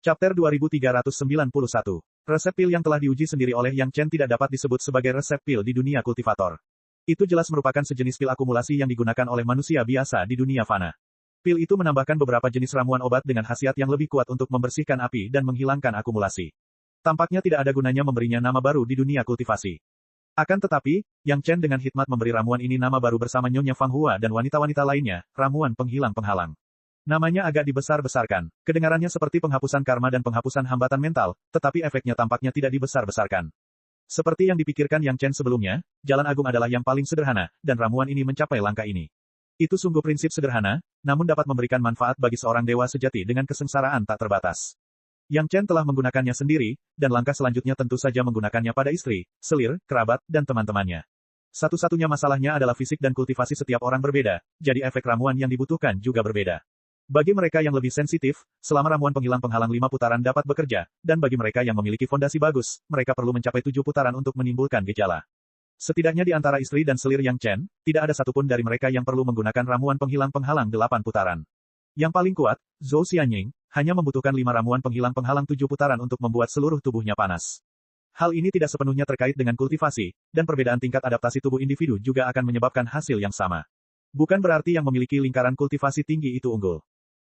Chapter 2391. Resep pil yang telah diuji sendiri oleh Yang Chen tidak dapat disebut sebagai resep pil di dunia kultivator. Itu jelas merupakan sejenis pil akumulasi yang digunakan oleh manusia biasa di dunia fana. Pil itu menambahkan beberapa jenis ramuan obat dengan khasiat yang lebih kuat untuk membersihkan api dan menghilangkan akumulasi. Tampaknya tidak ada gunanya memberinya nama baru di dunia kultivasi. Akan tetapi, Yang Chen dengan hikmat memberi ramuan ini nama baru bersama Nyonya Fang Hua dan wanita-wanita lainnya, ramuan penghilang penghalang. Namanya agak dibesar-besarkan. Kedengarannya seperti penghapusan karma dan penghapusan hambatan mental, tetapi efeknya tampaknya tidak dibesar-besarkan. Seperti yang dipikirkan Yang Chen sebelumnya, Jalan Agung adalah yang paling sederhana, dan ramuan ini mencapai langkah ini. Itu sungguh prinsip sederhana, namun dapat memberikan manfaat bagi seorang dewa sejati dengan kesengsaraan tak terbatas. Yang Chen telah menggunakannya sendiri, dan langkah selanjutnya tentu saja menggunakannya pada istri, selir, kerabat, dan teman-temannya. Satu-satunya masalahnya adalah fisik dan kultivasi setiap orang berbeda, jadi efek ramuan yang dibutuhkan juga berbeda. Bagi mereka yang lebih sensitif, selama ramuan penghilang penghalang 5 putaran dapat bekerja, dan bagi mereka yang memiliki fondasi bagus, mereka perlu mencapai 7 putaran untuk menimbulkan gejala. Setidaknya di antara istri dan selir Yang Chen, tidak ada satupun dari mereka yang perlu menggunakan ramuan penghilang penghalang 8 putaran. Yang paling kuat, Zhou Xianying, hanya membutuhkan 5 ramuan penghilang penghalang 7 putaran untuk membuat seluruh tubuhnya panas. Hal ini tidak sepenuhnya terkait dengan kultivasi, dan perbedaan tingkat adaptasi tubuh individu juga akan menyebabkan hasil yang sama. Bukan berarti yang memiliki lingkaran kultivasi tinggi itu unggul.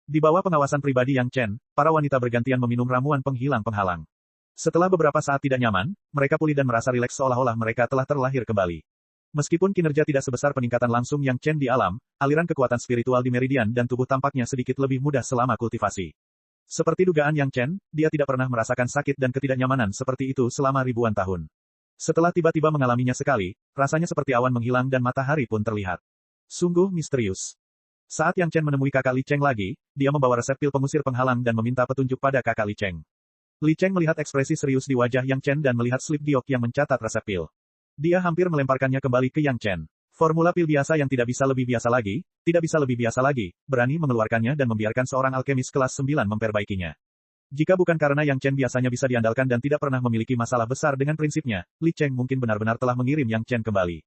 Di bawah pengawasan pribadi Yang Chen, para wanita bergantian meminum ramuan penghilang penghalang. Setelah beberapa saat tidak nyaman, mereka pulih dan merasa rileks seolah-olah mereka telah terlahir kembali. Meskipun kinerja tidak sebesar peningkatan langsung Yang Chen di alam, aliran kekuatan spiritual di meridian dan tubuh tampaknya sedikit lebih mudah selama kultivasi. Seperti dugaan Yang Chen, dia tidak pernah merasakan sakit dan ketidaknyamanan seperti itu selama ribuan tahun. Setelah tiba-tiba mengalaminya sekali, rasanya seperti awan menghilang dan matahari pun terlihat. Sungguh misterius. Saat Yang Chen menemui kakak Li Cheng lagi, dia membawa resep pil pengusir penghalang dan meminta petunjuk pada kakak Li Cheng. Li Cheng melihat ekspresi serius di wajah Yang Chen dan melihat slip giok yang mencatat resep pil. Dia hampir melemparkannya kembali ke Yang Chen. Formula pil biasa yang tidak bisa lebih biasa lagi, tidak bisa lebih biasa lagi, berani mengeluarkannya dan membiarkan seorang alkemis kelas 9 memperbaikinya. Jika bukan karena Yang Chen biasanya bisa diandalkan dan tidak pernah memiliki masalah besar dengan prinsipnya, Li Cheng mungkin benar-benar telah mengirim Yang Chen kembali.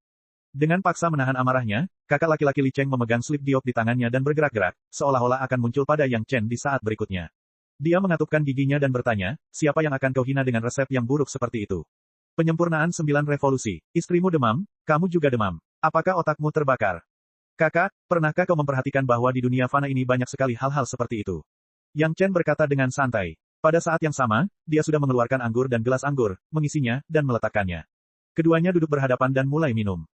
Dengan paksa menahan amarahnya, kakak laki-laki Li Cheng memegang slip giok di tangannya dan bergerak-gerak, seolah-olah akan muncul pada Yang Chen di saat berikutnya. Dia mengatupkan giginya dan bertanya, siapa yang akan kau hina dengan resep yang buruk seperti itu? Penyempurnaan 9 revolusi. Istrimu demam, kamu juga demam. Apakah otakmu terbakar? Kakak, pernahkah kau memperhatikan bahwa di dunia fana ini banyak sekali hal-hal seperti itu? Yang Chen berkata dengan santai. Pada saat yang sama, dia sudah mengeluarkan anggur dan gelas anggur, mengisinya, dan meletakkannya. Keduanya duduk berhadapan dan mulai minum.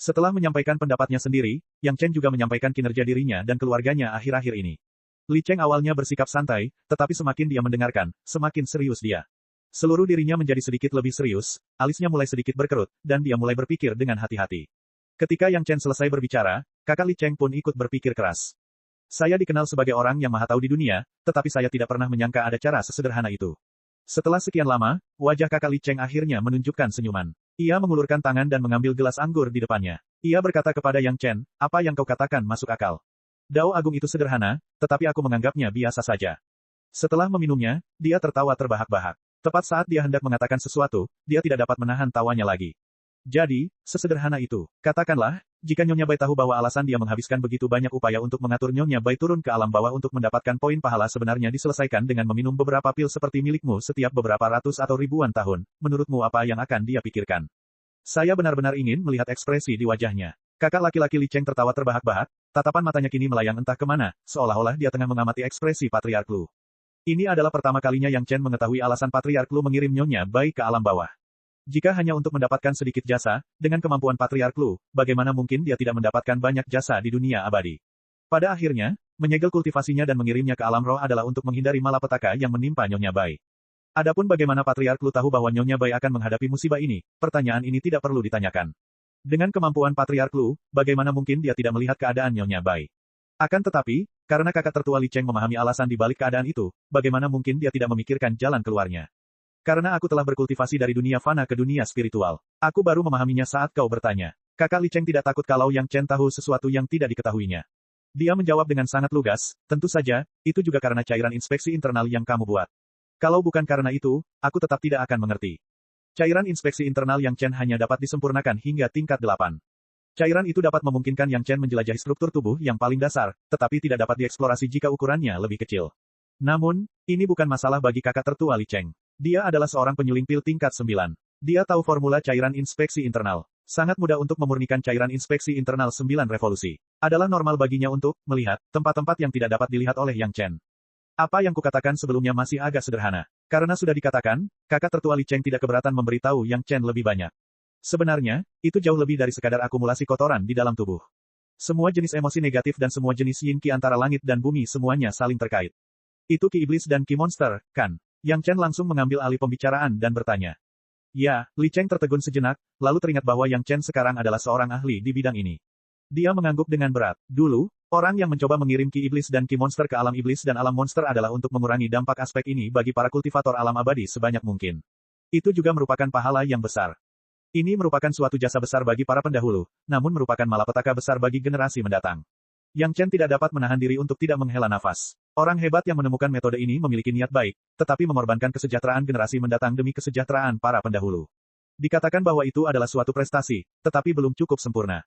Setelah menyampaikan pendapatnya sendiri, Yang Chen juga menyampaikan kinerja dirinya dan keluarganya akhir-akhir ini. Li Cheng awalnya bersikap santai, tetapi semakin dia mendengarkan, semakin serius dia. Seluruh dirinya menjadi sedikit lebih serius, alisnya mulai sedikit berkerut, dan dia mulai berpikir dengan hati-hati. Ketika Yang Chen selesai berbicara, kakak Li Cheng pun ikut berpikir keras. Saya dikenal sebagai orang yang maha tahu di dunia, tetapi saya tidak pernah menyangka ada cara sesederhana itu. Setelah sekian lama, wajah kakak Li Cheng akhirnya menunjukkan senyuman. Ia mengulurkan tangan dan mengambil gelas anggur di depannya. Ia berkata kepada Yang Chen, apa yang kau katakan masuk akal. Dao Agung itu sederhana, tetapi aku menganggapnya biasa saja. Setelah meminumnya, dia tertawa terbahak-bahak. Tepat saat dia hendak mengatakan sesuatu, dia tidak dapat menahan tawanya lagi. Jadi, sesederhana itu. Katakanlah, jika Nyonya Bai tahu bahwa alasan dia menghabiskan begitu banyak upaya untuk mengatur Nyonya Bai turun ke alam bawah untuk mendapatkan poin pahala sebenarnya diselesaikan dengan meminum beberapa pil seperti milikmu setiap beberapa ratus atau ribuan tahun, menurutmu apa yang akan dia pikirkan? Saya benar-benar ingin melihat ekspresi di wajahnya. Kakak laki-laki Li Cheng tertawa terbahak-bahak, tatapan matanya kini melayang entah kemana, seolah-olah dia tengah mengamati ekspresi Patriark Lu. Ini adalah pertama kalinya Yang Chen mengetahui alasan Patriark Lu mengirim Nyonya Bai ke alam bawah. Jika hanya untuk mendapatkan sedikit jasa, dengan kemampuan Patriark Lu, bagaimana mungkin dia tidak mendapatkan banyak jasa di dunia abadi? Pada akhirnya, menyegel kultivasinya dan mengirimnya ke alam roh adalah untuk menghindari malapetaka yang menimpa Nyonya Bai. Adapun bagaimana Patriark Lu tahu bahwa Nyonya Bai akan menghadapi musibah ini, pertanyaan ini tidak perlu ditanyakan. Dengan kemampuan Patriark Lu, bagaimana mungkin dia tidak melihat keadaan Nyonya Bai? Akan tetapi, karena kakak tertua Li Cheng memahami alasan di balik keadaan itu, bagaimana mungkin dia tidak memikirkan jalan keluarnya? Karena aku telah berkultivasi dari dunia fana ke dunia spiritual. Aku baru memahaminya saat kau bertanya. Kakak Li Cheng tidak takut kalau Yang Chen tahu sesuatu yang tidak diketahuinya. Dia menjawab dengan sangat lugas, tentu saja, itu juga karena cairan inspeksi internal yang kamu buat. Kalau bukan karena itu, aku tetap tidak akan mengerti. Cairan inspeksi internal Yang Chen hanya dapat disempurnakan hingga tingkat 8. Cairan itu dapat memungkinkan Yang Chen menjelajahi struktur tubuh yang paling dasar, tetapi tidak dapat dieksplorasi jika ukurannya lebih kecil. Namun, ini bukan masalah bagi kakak tertua Li Cheng. Dia adalah seorang penyuling pil tingkat 9. Dia tahu formula cairan inspeksi internal. Sangat mudah untuk memurnikan cairan inspeksi internal 9 revolusi. Adalah normal baginya untuk melihat tempat-tempat yang tidak dapat dilihat oleh Yang Chen. Apa yang kukatakan sebelumnya masih agak sederhana. Karena sudah dikatakan, kakak tertua Li Cheng tidak keberatan memberitahu Yang Chen lebih banyak. Sebenarnya, itu jauh lebih dari sekadar akumulasi kotoran di dalam tubuh. Semua jenis emosi negatif dan semua jenis yin-qi antara langit dan bumi semuanya saling terkait. Itu Ki Iblis dan Ki Monster, kan? Yang Chen langsung mengambil alih pembicaraan dan bertanya. Ya, Li Cheng tertegun sejenak, lalu teringat bahwa Yang Chen sekarang adalah seorang ahli di bidang ini. Dia mengangguk dengan berat. Dulu, orang yang mencoba mengirim Ki Iblis dan Ki Monster ke alam iblis dan alam monster adalah untuk mengurangi dampak aspek ini bagi para kultivator alam abadi sebanyak mungkin. Itu juga merupakan pahala yang besar. Ini merupakan suatu jasa besar bagi para pendahulu, namun merupakan malapetaka besar bagi generasi mendatang. Yang Chen tidak dapat menahan diri untuk tidak menghela nafas. Orang hebat yang menemukan metode ini memiliki niat baik, tetapi mengorbankan kesejahteraan generasi mendatang demi kesejahteraan para pendahulu. Dikatakan bahwa itu adalah suatu prestasi, tetapi belum cukup sempurna.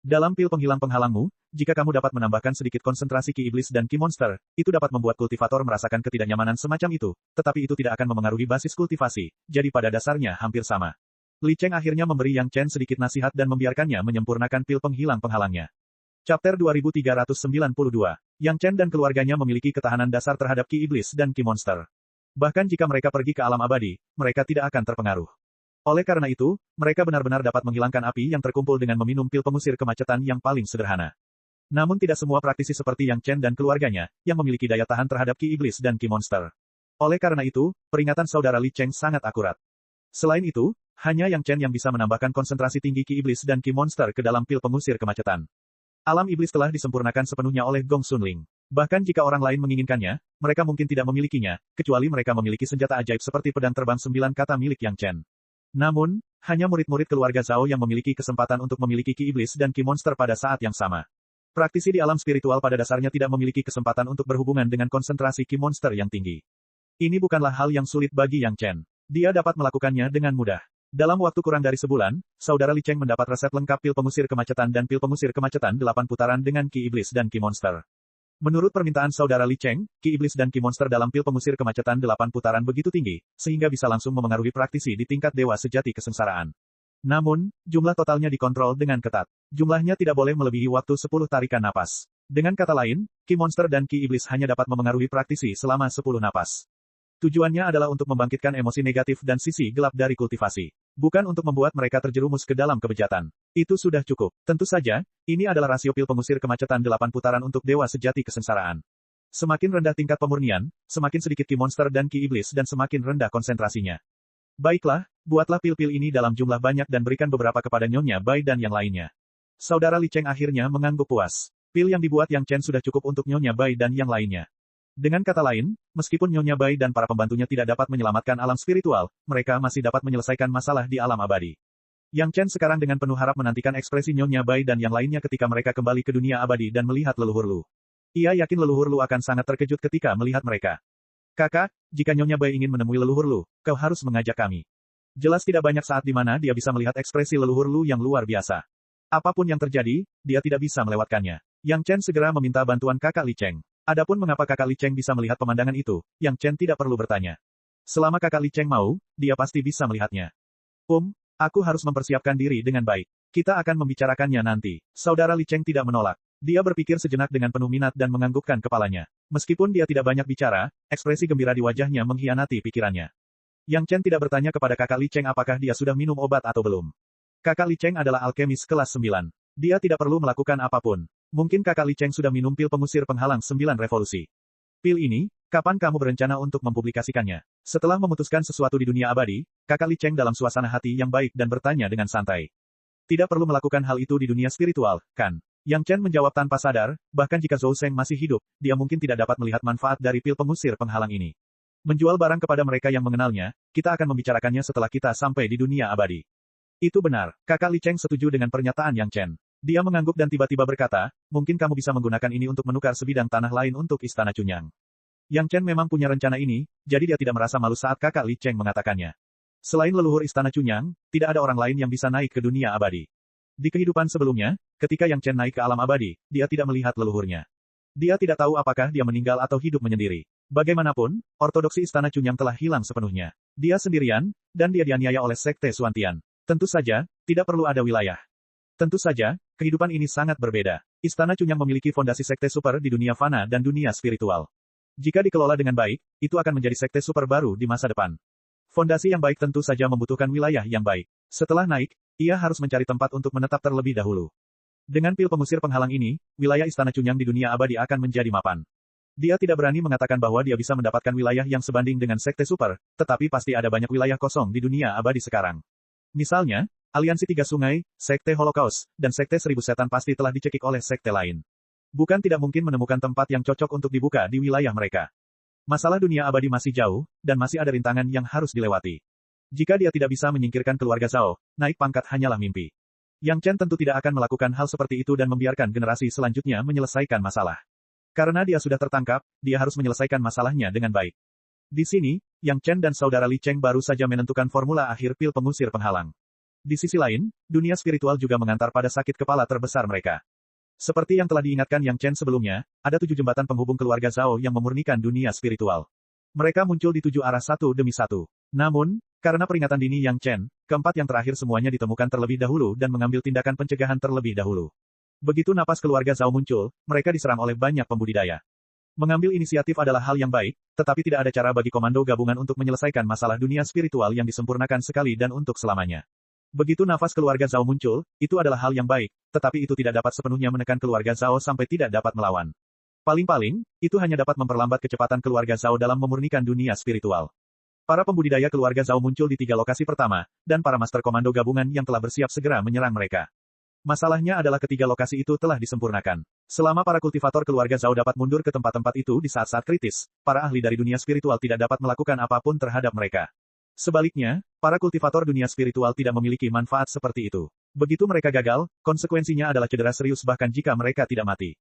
Dalam pil penghilang penghalangmu, jika kamu dapat menambahkan sedikit konsentrasi Ki Iblis dan Ki Monster, itu dapat membuat kultivator merasakan ketidaknyamanan semacam itu, tetapi itu tidak akan memengaruhi basis kultivasi, jadi pada dasarnya hampir sama. Li Cheng akhirnya memberi Yang Chen sedikit nasihat dan membiarkannya menyempurnakan pil penghilang penghalangnya. Chapter 2392. Yang Chen dan keluarganya memiliki ketahanan dasar terhadap Ki Iblis dan Ki Monster. Bahkan jika mereka pergi ke alam abadi, mereka tidak akan terpengaruh. Oleh karena itu, mereka benar-benar dapat menghilangkan api yang terkumpul dengan meminum pil pengusir kemacetan yang paling sederhana. Namun tidak semua praktisi seperti Yang Chen dan keluarganya, yang memiliki daya tahan terhadap Ki Iblis dan Ki Monster. Oleh karena itu, peringatan saudara Li Cheng sangat akurat. Selain itu, hanya Yang Chen yang bisa menambahkan konsentrasi tinggi Ki Iblis dan Ki Monster ke dalam pil pengusir kemacetan. Alam iblis telah disempurnakan sepenuhnya oleh Gong Sunling. Bahkan jika orang lain menginginkannya, mereka mungkin tidak memilikinya, kecuali mereka memiliki senjata ajaib seperti pedang terbang 9 kata milik Yang Chen. Namun, hanya murid-murid keluarga Zhao yang memiliki kesempatan untuk memiliki Ki Iblis dan Ki Monster pada saat yang sama. Praktisi di alam spiritual pada dasarnya tidak memiliki kesempatan untuk berhubungan dengan konsentrasi Ki Monster yang tinggi. Ini bukanlah hal yang sulit bagi Yang Chen. Dia dapat melakukannya dengan mudah. Dalam waktu kurang dari sebulan, saudara Li Cheng mendapat resep lengkap pil pengusir kemacetan dan pil pengusir kemacetan 8 putaran dengan Ki Iblis dan Ki Monster. Menurut permintaan saudara Li Cheng, Ki Iblis dan Ki Monster dalam pil pengusir kemacetan 8 putaran begitu tinggi, sehingga bisa langsung memengaruhi praktisi di tingkat dewa sejati kesengsaraan. Namun, jumlah totalnya dikontrol dengan ketat. Jumlahnya tidak boleh melebihi waktu 10 tarikan napas. Dengan kata lain, Ki Monster dan Ki Iblis hanya dapat memengaruhi praktisi selama 10 napas. Tujuannya adalah untuk membangkitkan emosi negatif dan sisi gelap dari kultivasi. Bukan untuk membuat mereka terjerumus ke dalam kebejatan. Itu sudah cukup. Tentu saja, ini adalah rasio pil pengusir kemacetan 8 putaran untuk dewa sejati kesengsaraan. Semakin rendah tingkat pemurnian, semakin sedikit Ki Monster dan Ki Iblis dan semakin rendah konsentrasinya. Baiklah, buatlah pil-pil ini dalam jumlah banyak dan berikan beberapa kepada Nyonya Bai dan yang lainnya. Saudara Li Cheng akhirnya mengangguk puas. Pil yang dibuat Yang Chen sudah cukup untuk Nyonya Bai dan yang lainnya. Dengan kata lain, meskipun Nyonya Bai dan para pembantunya tidak dapat menyelamatkan alam spiritual, mereka masih dapat menyelesaikan masalah di alam abadi. Yang Chen sekarang dengan penuh harap menantikan ekspresi Nyonya Bai dan yang lainnya ketika mereka kembali ke dunia abadi dan melihat leluhur Lu. Ia yakin leluhur Lu akan sangat terkejut ketika melihat mereka. Kakak, jika Nyonya Bai ingin menemui leluhur Lu, kau harus mengajak kami. Jelas tidak banyak saat di mana dia bisa melihat ekspresi leluhur Lu yang luar biasa. Apapun yang terjadi, dia tidak bisa melewatkannya. Yang Chen segera meminta bantuan kakak Li Cheng. Adapun mengapa kakak Li Cheng bisa melihat pemandangan itu, Yang Chen tidak perlu bertanya. Selama kakak Li Cheng mau, dia pasti bisa melihatnya. Aku harus mempersiapkan diri dengan baik. Kita akan membicarakannya nanti. Saudara Li Cheng tidak menolak. Dia berpikir sejenak dengan penuh minat dan menganggukkan kepalanya. Meskipun dia tidak banyak bicara, ekspresi gembira di wajahnya mengkhianati pikirannya. Yang Chen tidak bertanya kepada kakak Li Cheng apakah dia sudah minum obat atau belum. Kakak Li Cheng adalah alkemis kelas 9. Dia tidak perlu melakukan apapun. Mungkin kakak Li Cheng sudah minum pil pengusir penghalang 9 revolusi. Pil ini, kapan kamu berencana untuk mempublikasikannya? Setelah memutuskan sesuatu di dunia abadi, kakak Li Cheng dalam suasana hati yang baik dan bertanya dengan santai. Tidak perlu melakukan hal itu di dunia spiritual, kan? Yang Chen menjawab tanpa sadar, bahkan jika Zhou Sheng masih hidup, dia mungkin tidak dapat melihat manfaat dari pil pengusir penghalang ini. Menjual barang kepada mereka yang mengenalnya, kita akan membicarakannya setelah kita sampai di dunia abadi. Itu benar, kakak Li Cheng setuju dengan pernyataan Yang Chen. Dia mengangguk dan tiba-tiba berkata, mungkin kamu bisa menggunakan ini untuk menukar sebidang tanah lain untuk Istana Cunyang. Yang Chen memang punya rencana ini, jadi dia tidak merasa malu saat kakak Li Cheng mengatakannya. Selain leluhur Istana Cunyang, tidak ada orang lain yang bisa naik ke dunia abadi. Di kehidupan sebelumnya, ketika Yang Chen naik ke alam abadi, dia tidak melihat leluhurnya. Dia tidak tahu apakah dia meninggal atau hidup menyendiri. Bagaimanapun, ortodoksi Istana Cunyang telah hilang sepenuhnya. Dia sendirian, dan dia dianiaya oleh Sekte Suantian. Tentu saja, tidak perlu ada wilayah. Tentu saja, kehidupan ini sangat berbeda. Istana Cunyang memiliki fondasi sekte super di dunia fana dan dunia spiritual. Jika dikelola dengan baik, itu akan menjadi sekte super baru di masa depan. Fondasi yang baik tentu saja membutuhkan wilayah yang baik. Setelah naik, ia harus mencari tempat untuk menetap terlebih dahulu. Dengan pil pengusir penghalang ini, wilayah Istana Cunyang di dunia abadi akan menjadi mapan. Dia tidak berani mengatakan bahwa dia bisa mendapatkan wilayah yang sebanding dengan sekte super, tetapi pasti ada banyak wilayah kosong di dunia abadi sekarang. Misalnya, Aliansi Tiga Sungai, Sekte Holocaust, dan Sekte Seribu Setan pasti telah dicekik oleh sekte lain. Bukan tidak mungkin menemukan tempat yang cocok untuk dibuka di wilayah mereka. Masalah dunia abadi masih jauh, dan masih ada rintangan yang harus dilewati. Jika dia tidak bisa menyingkirkan keluarga Zhao, naik pangkat hanyalah mimpi. Yang Chen tentu tidak akan melakukan hal seperti itu dan membiarkan generasi selanjutnya menyelesaikan masalah. Karena dia sudah tertangkap, dia harus menyelesaikan masalahnya dengan baik. Di sini, Yang Chen dan saudara Li Cheng baru saja menentukan formula akhir pil pengusir penghalang. Di sisi lain, dunia spiritual juga mengantar pada sakit kepala terbesar mereka. Seperti yang telah diingatkan Yang Chen sebelumnya, ada 7 jembatan penghubung keluarga Zhao yang memurnikan dunia spiritual. Mereka muncul di 7 arah satu demi satu. Namun, karena peringatan dini Yang Chen, keempat yang terakhir semuanya ditemukan terlebih dahulu dan mengambil tindakan pencegahan terlebih dahulu. Begitu napas keluarga Zhao muncul, mereka diserang oleh banyak pembudidaya. Mengambil inisiatif adalah hal yang baik, tetapi tidak ada cara bagi komando gabungan untuk menyelesaikan masalah dunia spiritual yang disempurnakan sekali dan untuk selamanya. Begitu nafas keluarga Zhao muncul, itu adalah hal yang baik, tetapi itu tidak dapat sepenuhnya menekan keluarga Zhao sampai tidak dapat melawan. Paling-paling, itu hanya dapat memperlambat kecepatan keluarga Zhao dalam memurnikan dunia spiritual. Para pembudidaya keluarga Zhao muncul di 3 lokasi pertama, dan para master komando gabungan yang telah bersiap segera menyerang mereka. Masalahnya adalah ketiga lokasi itu telah disempurnakan. Selama para kultivator keluarga Zhao dapat mundur ke tempat-tempat itu di saat-saat kritis, para ahli dari dunia spiritual tidak dapat melakukan apapun terhadap mereka. Sebaliknya, para kultivator dunia spiritual tidak memiliki manfaat seperti itu. Begitu mereka gagal, konsekuensinya adalah cedera serius bahkan jika mereka tidak mati.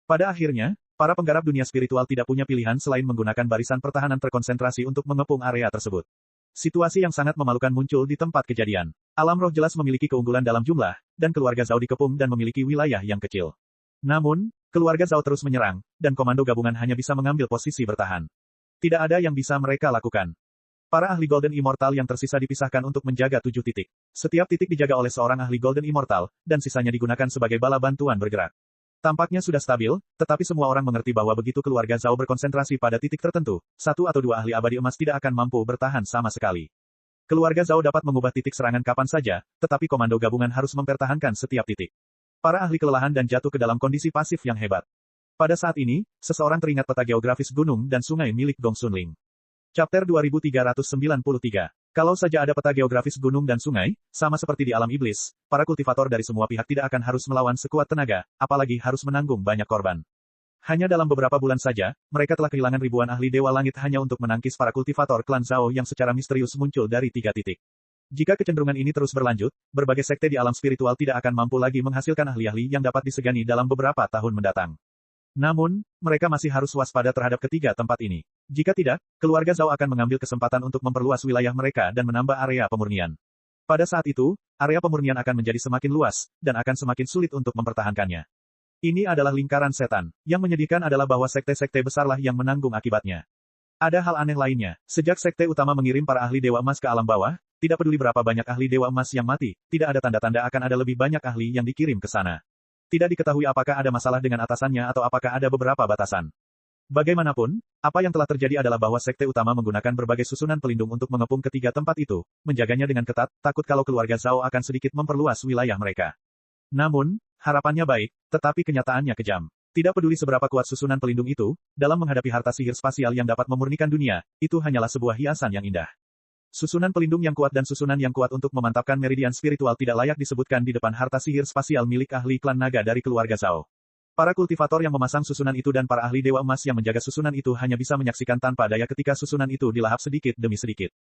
Pada akhirnya, para penggarap dunia spiritual tidak punya pilihan selain menggunakan barisan pertahanan terkonsentrasi untuk mengepung area tersebut. Situasi yang sangat memalukan muncul di tempat kejadian. Alam roh jelas memiliki keunggulan dalam jumlah, dan keluarga Zhao dikepung dan memiliki wilayah yang kecil. Namun, keluarga Zhao terus menyerang, dan komando gabungan hanya bisa mengambil posisi bertahan. Tidak ada yang bisa mereka lakukan. Para ahli Golden Immortal yang tersisa dipisahkan untuk menjaga 7 titik. Setiap titik dijaga oleh seorang ahli Golden Immortal, dan sisanya digunakan sebagai bala bantuan bergerak. Tampaknya sudah stabil, tetapi semua orang mengerti bahwa begitu keluarga Zhao berkonsentrasi pada titik tertentu, 1 atau 2 ahli abadi emas tidak akan mampu bertahan sama sekali. Keluarga Zhao dapat mengubah titik serangan kapan saja, tetapi komando gabungan harus mempertahankan setiap titik. Para ahli kelelahan dan jatuh ke dalam kondisi pasif yang hebat. Pada saat ini, seseorang teringat peta geografis gunung dan sungai milik Gong Sunling. Chapter 2393. Kalau saja ada peta geografis gunung dan sungai, sama seperti di alam iblis, para kultivator dari semua pihak tidak akan harus melawan sekuat tenaga, apalagi harus menanggung banyak korban. Hanya dalam beberapa bulan saja, mereka telah kehilangan ribuan ahli Dewa Langit hanya untuk menangkis para kultivator klan Zhao yang secara misterius muncul dari 3 titik. Jika kecenderungan ini terus berlanjut, berbagai sekte di alam spiritual tidak akan mampu lagi menghasilkan ahli-ahli yang dapat disegani dalam beberapa tahun mendatang. Namun, mereka masih harus waspada terhadap ketiga tempat ini. Jika tidak, keluarga Zhao akan mengambil kesempatan untuk memperluas wilayah mereka dan menambah area pemurnian. Pada saat itu, area pemurnian akan menjadi semakin luas, dan akan semakin sulit untuk mempertahankannya. Ini adalah lingkaran setan. Yang menyedihkan adalah bahwa sekte-sekte besarlah yang menanggung akibatnya. Ada hal aneh lainnya. Sejak sekte utama mengirim para ahli Dewa Emas ke alam bawah, tidak peduli berapa banyak ahli Dewa Emas yang mati, tidak ada tanda-tanda akan ada lebih banyak ahli yang dikirim ke sana. Tidak diketahui apakah ada masalah dengan atasannya atau apakah ada beberapa batasan. Bagaimanapun, apa yang telah terjadi adalah bahwa sekte utama menggunakan berbagai susunan pelindung untuk mengepung ketiga tempat itu, menjaganya dengan ketat, takut kalau keluarga Zhao akan sedikit memperluas wilayah mereka. Namun, harapannya baik, tetapi kenyataannya kejam. Tidak peduli seberapa kuat susunan pelindung itu, dalam menghadapi harta sihir spasial yang dapat memurnikan dunia, itu hanyalah sebuah hiasan yang indah. Susunan pelindung yang kuat dan susunan yang kuat untuk memantapkan meridian spiritual tidak layak disebutkan di depan harta sihir spasial milik ahli klan naga dari keluarga Zhao. Para kultivator yang memasang susunan itu dan para ahli Dewa Emas yang menjaga susunan itu hanya bisa menyaksikan tanpa daya ketika susunan itu dilahap sedikit demi sedikit.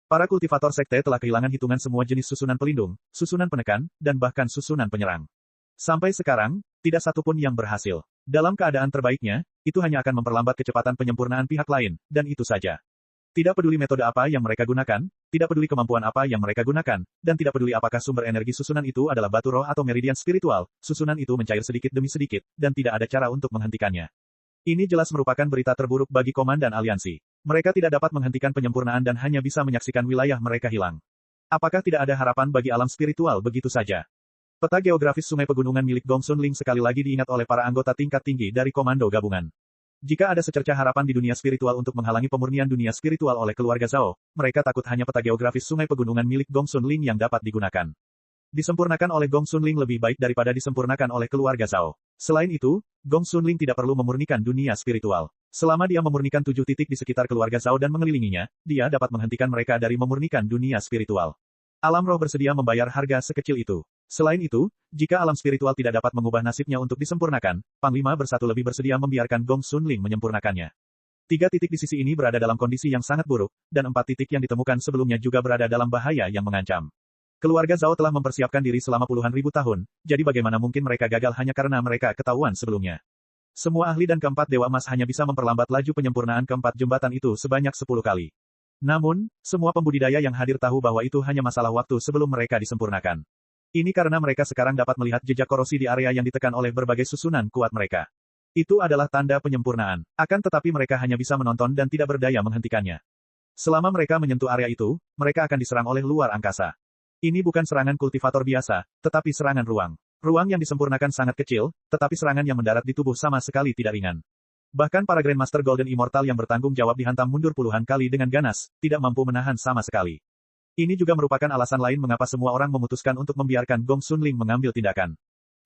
Para kultivator sekte telah kehilangan hitungan semua jenis susunan pelindung, susunan penekan, dan bahkan susunan penyerang. Sampai sekarang, tidak satupun yang berhasil. Dalam keadaan terbaiknya, itu hanya akan memperlambat kecepatan penyempurnaan pihak lain, dan itu saja. Tidak peduli metode apa yang mereka gunakan, tidak peduli kemampuan apa yang mereka gunakan, dan tidak peduli apakah sumber energi susunan itu adalah batu roh atau meridian spiritual, susunan itu mencair sedikit demi sedikit, dan tidak ada cara untuk menghentikannya. Ini jelas merupakan berita terburuk bagi Komandan Aliansi. Mereka tidak dapat menghentikan penyempurnaan dan hanya bisa menyaksikan wilayah mereka hilang. Apakah tidak ada harapan bagi alam spiritual begitu saja? Peta geografis sungai pegunungan milik Gong Sun Ling sekali lagi diingat oleh para anggota tingkat tinggi dari Komando Gabungan. Jika ada secercah harapan di dunia spiritual untuk menghalangi pemurnian dunia spiritual oleh keluarga Zhao, mereka takut hanya peta geografis sungai pegunungan milik Gong Sun Ling yang dapat digunakan. Disempurnakan oleh Gong Sun Ling lebih baik daripada disempurnakan oleh keluarga Zhao. Selain itu, Gong Sun Ling tidak perlu memurnikan dunia spiritual. Selama dia memurnikan 7 titik di sekitar keluarga Zhao dan mengelilinginya, dia dapat menghentikan mereka dari memurnikan dunia spiritual. Alam roh bersedia membayar harga sekecil itu. Selain itu, jika alam spiritual tidak dapat mengubah nasibnya untuk disempurnakan, Panglima Bersatu lebih bersedia membiarkan Gong Sun Ling menyempurnakannya. 3 titik di sisi ini berada dalam kondisi yang sangat buruk, dan 4 titik yang ditemukan sebelumnya juga berada dalam bahaya yang mengancam. Keluarga Zhao telah mempersiapkan diri selama puluhan ribu tahun, jadi bagaimana mungkin mereka gagal hanya karena mereka ketahuan sebelumnya. Semua ahli dan keempat Dewa Emas hanya bisa memperlambat laju penyempurnaan keempat jembatan itu sebanyak 10 kali. Namun, semua pembudidaya yang hadir tahu bahwa itu hanya masalah waktu sebelum mereka disempurnakan. Ini karena mereka sekarang dapat melihat jejak korosi di area yang ditekan oleh berbagai susunan kuat mereka. Itu adalah tanda penyempurnaan. Akan tetapi mereka hanya bisa menonton dan tidak berdaya menghentikannya. Selama mereka menyentuh area itu, mereka akan diserang oleh luar angkasa. Ini bukan serangan kultivator biasa, tetapi serangan ruang. Ruang yang disempurnakan sangat kecil, tetapi serangan yang mendarat di tubuh sama sekali tidak ringan. Bahkan para Grandmaster Golden Immortal yang bertanggung jawab dihantam mundur puluhan kali dengan ganas, tidak mampu menahan sama sekali. Ini juga merupakan alasan lain mengapa semua orang memutuskan untuk membiarkan Gong Sun Ling mengambil tindakan.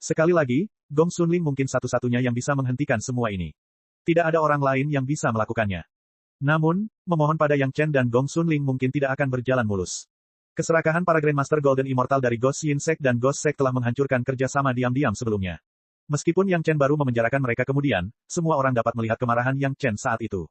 Sekali lagi, Gong Sun Ling mungkin satu-satunya yang bisa menghentikan semua ini. Tidak ada orang lain yang bisa melakukannya. Namun, memohon pada Yang Chen dan Gong Sun Ling mungkin tidak akan berjalan mulus. Keserakahan para Grandmaster Golden Immortal dari Ghost Yin Sect dan Ghost Sect telah menghancurkan kerjasama diam-diam sebelumnya. Meskipun Yang Chen baru memenjarakan mereka kemudian, semua orang dapat melihat kemarahan Yang Chen saat itu.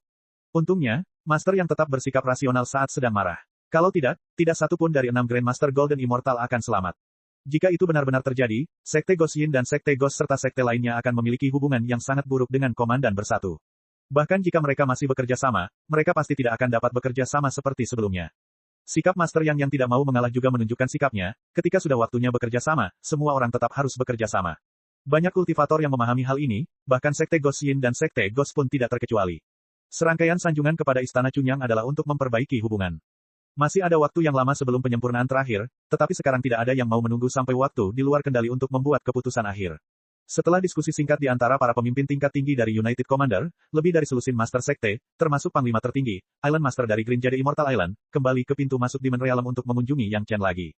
Untungnya, Master yang tetap bersikap rasional saat sedang marah. Kalau tidak, tidak satu pun dari 6 Grandmaster Golden Immortal akan selamat. Jika itu benar-benar terjadi, Sekte Ghost Yin dan Sekte Ghost serta sekte lainnya akan memiliki hubungan yang sangat buruk dengan Komandan Bersatu. Bahkan jika mereka masih bekerja sama, mereka pasti tidak akan dapat bekerja sama seperti sebelumnya. Sikap Master yang tidak mau mengalah juga menunjukkan sikapnya, ketika sudah waktunya bekerja sama, semua orang tetap harus bekerja sama. Banyak kultivator yang memahami hal ini, bahkan Sekte Ghost Yin dan Sekte Ghost pun tidak terkecuali. Serangkaian sanjungan kepada Istana Chunyang adalah untuk memperbaiki hubungan. Masih ada waktu yang lama sebelum penyempurnaan terakhir, tetapi sekarang tidak ada yang mau menunggu sampai waktu di luar kendali untuk membuat keputusan akhir. Setelah diskusi singkat di antara para pemimpin tingkat tinggi dari United Commander, lebih dari selusin Master Sekte, termasuk Panglima tertinggi, Island Master dari Green Jade Immortal Island, kembali ke pintu masuk Demon Realm untuk mengunjungi Yang Chen lagi.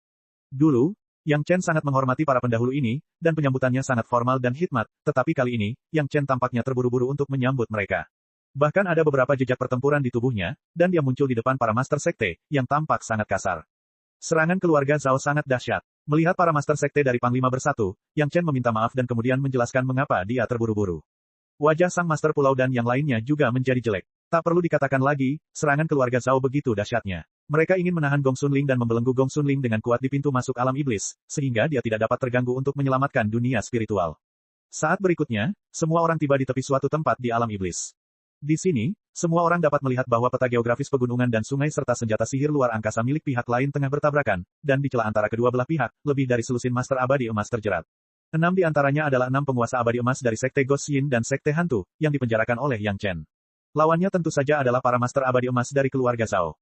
Dulu, Yang Chen sangat menghormati para pendahulu ini, dan penyambutannya sangat formal dan hikmat, tetapi kali ini, Yang Chen tampaknya terburu-buru untuk menyambut mereka. Bahkan ada beberapa jejak pertempuran di tubuhnya, dan dia muncul di depan para Master Sekte, yang tampak sangat kasar. Serangan keluarga Zhao sangat dahsyat. Melihat para Master Sekte dari Panglima Bersatu, Yang Chen meminta maaf dan kemudian menjelaskan mengapa dia terburu-buru. Wajah sang Master Pulau dan yang lainnya juga menjadi jelek. Tak perlu dikatakan lagi, serangan keluarga Zhao begitu dahsyatnya. Mereka ingin menahan Gong Sun Ling dan membelenggu Gong Sun Ling dengan kuat di pintu masuk alam iblis, sehingga dia tidak dapat terganggu untuk menyelamatkan dunia spiritual. Saat berikutnya, semua orang tiba di tepi suatu tempat di alam iblis. Di sini, semua orang dapat melihat bahwa peta geografis pegunungan dan sungai serta senjata sihir luar angkasa milik pihak lain tengah bertabrakan, dan di celah antara kedua belah pihak, lebih dari selusin Master Abadi Emas terjerat. 6 di antaranya adalah 6 penguasa abadi emas dari Sekte Ghost Yin dan Sekte Hantu, yang dipenjarakan oleh Yang Chen. Lawannya tentu saja adalah para Master Abadi Emas dari keluarga Zhao.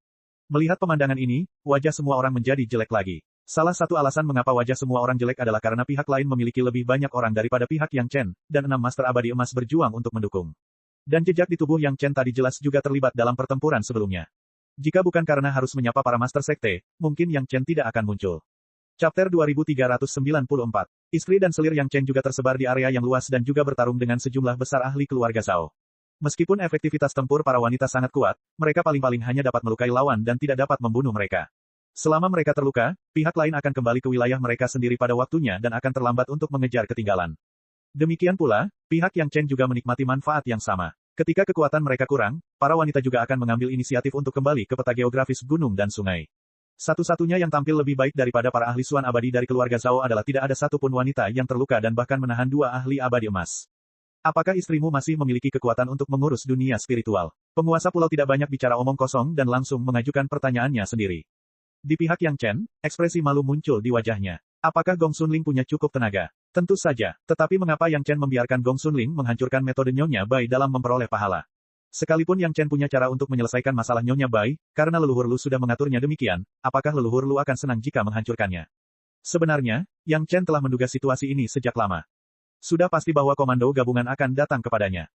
Melihat pemandangan ini, wajah semua orang menjadi jelek lagi. Salah satu alasan mengapa wajah semua orang jelek adalah karena pihak lain memiliki lebih banyak orang daripada pihak Yang Chen, dan 6 Master Abadi Emas berjuang untuk mendukung. Dan jejak di tubuh Yang Chen tadi jelas juga terlibat dalam pertempuran sebelumnya. Jika bukan karena harus menyapa para Master Sekte, mungkin Yang Chen tidak akan muncul. Chapter 2394. Istri dan selir Yang Chen juga tersebar di area yang luas dan juga bertarung dengan sejumlah besar ahli keluarga Zhao. Meskipun efektivitas tempur para wanita sangat kuat, mereka paling-paling hanya dapat melukai lawan dan tidak dapat membunuh mereka. Selama mereka terluka, pihak lain akan kembali ke wilayah mereka sendiri pada waktunya dan akan terlambat untuk mengejar ketinggalan. Demikian pula, pihak Yang Chen juga menikmati manfaat yang sama. Ketika kekuatan mereka kurang, para wanita juga akan mengambil inisiatif untuk kembali ke peta geografis gunung dan sungai. Satu-satunya yang tampil lebih baik daripada para ahli suan abadi dari keluarga Zhao adalah tidak ada satupun wanita yang terluka dan bahkan menahan 2 ahli abadi emas. Apakah istrimu masih memiliki kekuatan untuk mengurus dunia spiritual? Penguasa pulau tidak banyak bicara omong kosong dan langsung mengajukan pertanyaannya sendiri. Di pihak Yang Chen, ekspresi malu muncul di wajahnya. Apakah Gong Sun Ling punya cukup tenaga? Tentu saja, tetapi mengapa Yang Chen membiarkan Gong Xunling menghancurkan metode Nyonya Bai dalam memperoleh pahala? Sekalipun Yang Chen punya cara untuk menyelesaikan masalah Nyonya Bai, karena leluhur Lu sudah mengaturnya demikian, apakah leluhur Lu akan senang jika menghancurkannya? Sebenarnya, Yang Chen telah menduga situasi ini sejak lama. Sudah pasti bahwa komando gabungan akan datang kepadanya.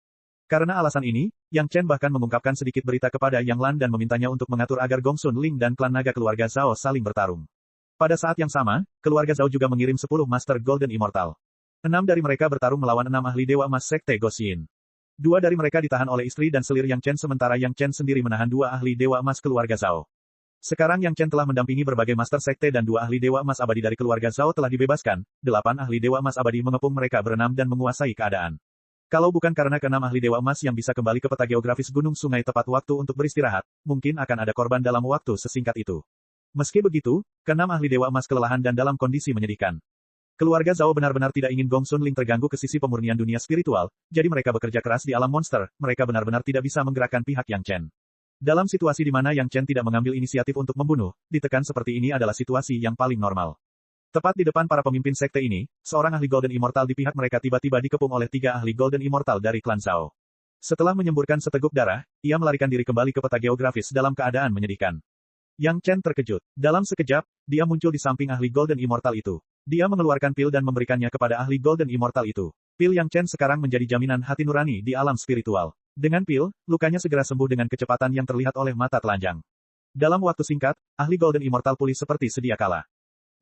Karena alasan ini, Yang Chen bahkan mengungkapkan sedikit berita kepada Yang Lan dan memintanya untuk mengatur agar Gong Xunling dan klan naga keluarga Zhao saling bertarung. Pada saat yang sama, keluarga Zhao juga mengirim 10 Master Golden Immortal. 6 dari mereka bertarung melawan 6 ahli Dewa Emas Sekte Gosyin. 2 dari mereka ditahan oleh istri dan selir Yang Chen sementara Yang Chen sendiri menahan 2 ahli Dewa Emas keluarga Zhao. Sekarang Yang Chen telah mendampingi berbagai Master Sekte dan 2 ahli Dewa Emas Abadi dari keluarga Zhao telah dibebaskan, 8 ahli Dewa Emas Abadi mengepung mereka berenam dan menguasai keadaan. Kalau bukan karena ke-6 ahli Dewa Emas yang bisa kembali ke peta geografis Gunung Sungai tepat waktu untuk beristirahat, mungkin akan ada korban dalam waktu sesingkat itu. Meski begitu, ke-6 ahli Dewa Emas kelelahan dan dalam kondisi menyedihkan. Keluarga Zhao benar-benar tidak ingin Gong Xunling terganggu ke sisi pemurnian dunia spiritual, jadi mereka bekerja keras di alam monster, mereka benar-benar tidak bisa menggerakkan pihak Yang Chen. Dalam situasi di mana Yang Chen tidak mengambil inisiatif untuk membunuh, ditekan seperti ini adalah situasi yang paling normal. Tepat di depan para pemimpin sekte ini, seorang ahli Golden Immortal di pihak mereka tiba-tiba dikepung oleh 3 ahli Golden Immortal dari klan Zhao. Setelah menyemburkan seteguk darah, ia melarikan diri kembali ke peta geografis dalam keadaan menyedihkan. Yang Chen terkejut. Dalam sekejap, dia muncul di samping ahli Golden Immortal itu. Dia mengeluarkan pil dan memberikannya kepada ahli Golden Immortal itu. Pil Yang Chen sekarang menjadi jaminan hati nurani di alam spiritual. Dengan pil, lukanya segera sembuh dengan kecepatan yang terlihat oleh mata telanjang. Dalam waktu singkat, ahli Golden Immortal pulih seperti sedia kala.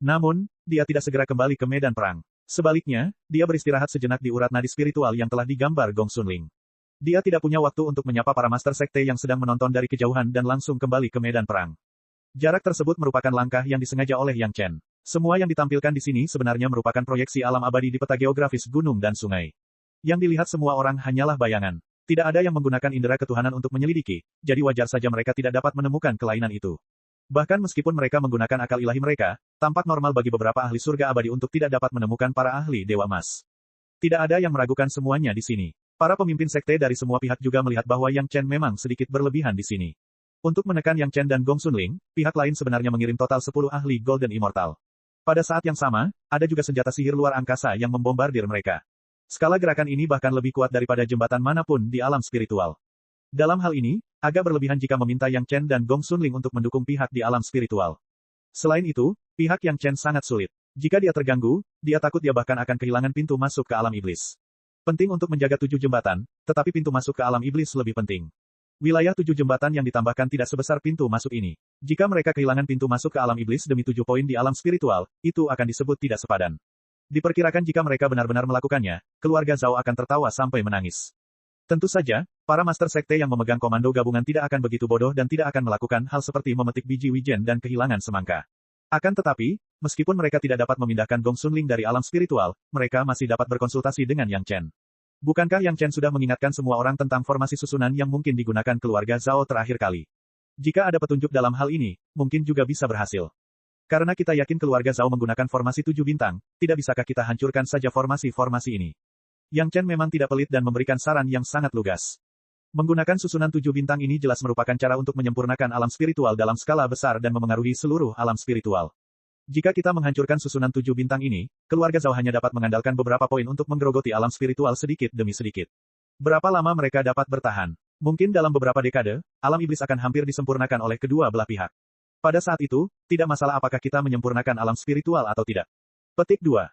Namun, dia tidak segera kembali ke medan perang. Sebaliknya, dia beristirahat sejenak di urat nadi spiritual yang telah digambar Gong Xunling. Dia tidak punya waktu untuk menyapa para master sekte yang sedang menonton dari kejauhan dan langsung kembali ke medan perang. Jarak tersebut merupakan langkah yang disengaja oleh Yang Chen. Semua yang ditampilkan di sini sebenarnya merupakan proyeksi alam abadi di peta geografis gunung dan sungai. Yang dilihat semua orang hanyalah bayangan. Tidak ada yang menggunakan indera ketuhanan untuk menyelidiki, jadi wajar saja mereka tidak dapat menemukan kelainan itu. Bahkan meskipun mereka menggunakan akal ilahi mereka, tampak normal bagi beberapa ahli surga abadi untuk tidak dapat menemukan para ahli Dewa Emas. Tidak ada yang meragukan semuanya di sini. Para pemimpin sekte dari semua pihak juga melihat bahwa Yang Chen memang sedikit berlebihan di sini. Untuk menekan Yang Chen dan Gong Xunling, pihak lain sebenarnya mengirim total 10 ahli Golden Immortal. Pada saat yang sama, ada juga senjata sihir luar angkasa yang membombardir mereka. Skala gerakan ini bahkan lebih kuat daripada jembatan manapun di alam spiritual. Dalam hal ini, agak berlebihan jika meminta Yang Chen dan Gong Xunling untuk mendukung pihak di alam spiritual. Selain itu, pihak Yang Chen sangat sulit. Jika dia terganggu, dia takut dia bahkan akan kehilangan pintu masuk ke alam iblis. Penting untuk menjaga 7 jembatan, tetapi pintu masuk ke alam iblis lebih penting. Wilayah 7 jembatan yang ditambahkan tidak sebesar pintu masuk ini. Jika mereka kehilangan pintu masuk ke alam iblis demi 7 poin di alam spiritual, itu akan disebut tidak sepadan. Diperkirakan jika mereka benar-benar melakukannya, keluarga Zhao akan tertawa sampai menangis. Tentu saja, para master sekte yang memegang komando gabungan tidak akan begitu bodoh dan tidak akan melakukan hal seperti memetik biji wijen dan kehilangan semangka. Akan tetapi, meskipun mereka tidak dapat memindahkan Gong Xunling dari alam spiritual, mereka masih dapat berkonsultasi dengan Yang Chen. Bukankah Yang Chen sudah mengingatkan semua orang tentang formasi susunan yang mungkin digunakan keluarga Zhao terakhir kali? Jika ada petunjuk dalam hal ini, mungkin juga bisa berhasil. Karena kita yakin keluarga Zhao menggunakan formasi 7 bintang, tidak bisakah kita hancurkan saja formasi-formasi ini? Yang Chen memang tidak pelit dan memberikan saran yang sangat lugas. Menggunakan susunan 7 bintang ini jelas merupakan cara untuk menyempurnakan alam spiritual dalam skala besar dan memengaruhi seluruh alam spiritual. Jika kita menghancurkan susunan 7 bintang ini, keluarga Zhao hanya dapat mengandalkan beberapa poin untuk menggerogoti alam spiritual sedikit demi sedikit. Berapa lama mereka dapat bertahan? Mungkin dalam beberapa dekade, alam iblis akan hampir disempurnakan oleh kedua belah pihak. Pada saat itu, tidak masalah apakah kita menyempurnakan alam spiritual atau tidak. Petik 2.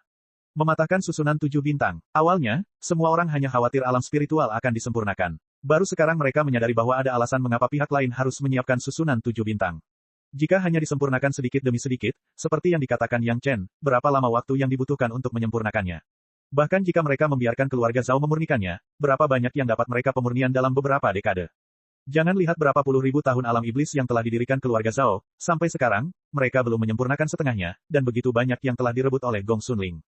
Mematahkan susunan 7 bintang. Awalnya, semua orang hanya khawatir alam spiritual akan disempurnakan. Baru sekarang mereka menyadari bahwa ada alasan mengapa pihak lain harus menyiapkan susunan 7 bintang. Jika hanya disempurnakan sedikit demi sedikit, seperti yang dikatakan Yang Chen, berapa lama waktu yang dibutuhkan untuk menyempurnakannya? Bahkan jika mereka membiarkan keluarga Zhao memurnikannya, berapa banyak yang dapat mereka pemurnian dalam beberapa dekade? Jangan lihat berapa puluh ribu tahun alam iblis yang telah didirikan keluarga Zhao, sampai sekarang, mereka belum menyempurnakan setengahnya, dan begitu banyak yang telah direbut oleh Gong Xunling.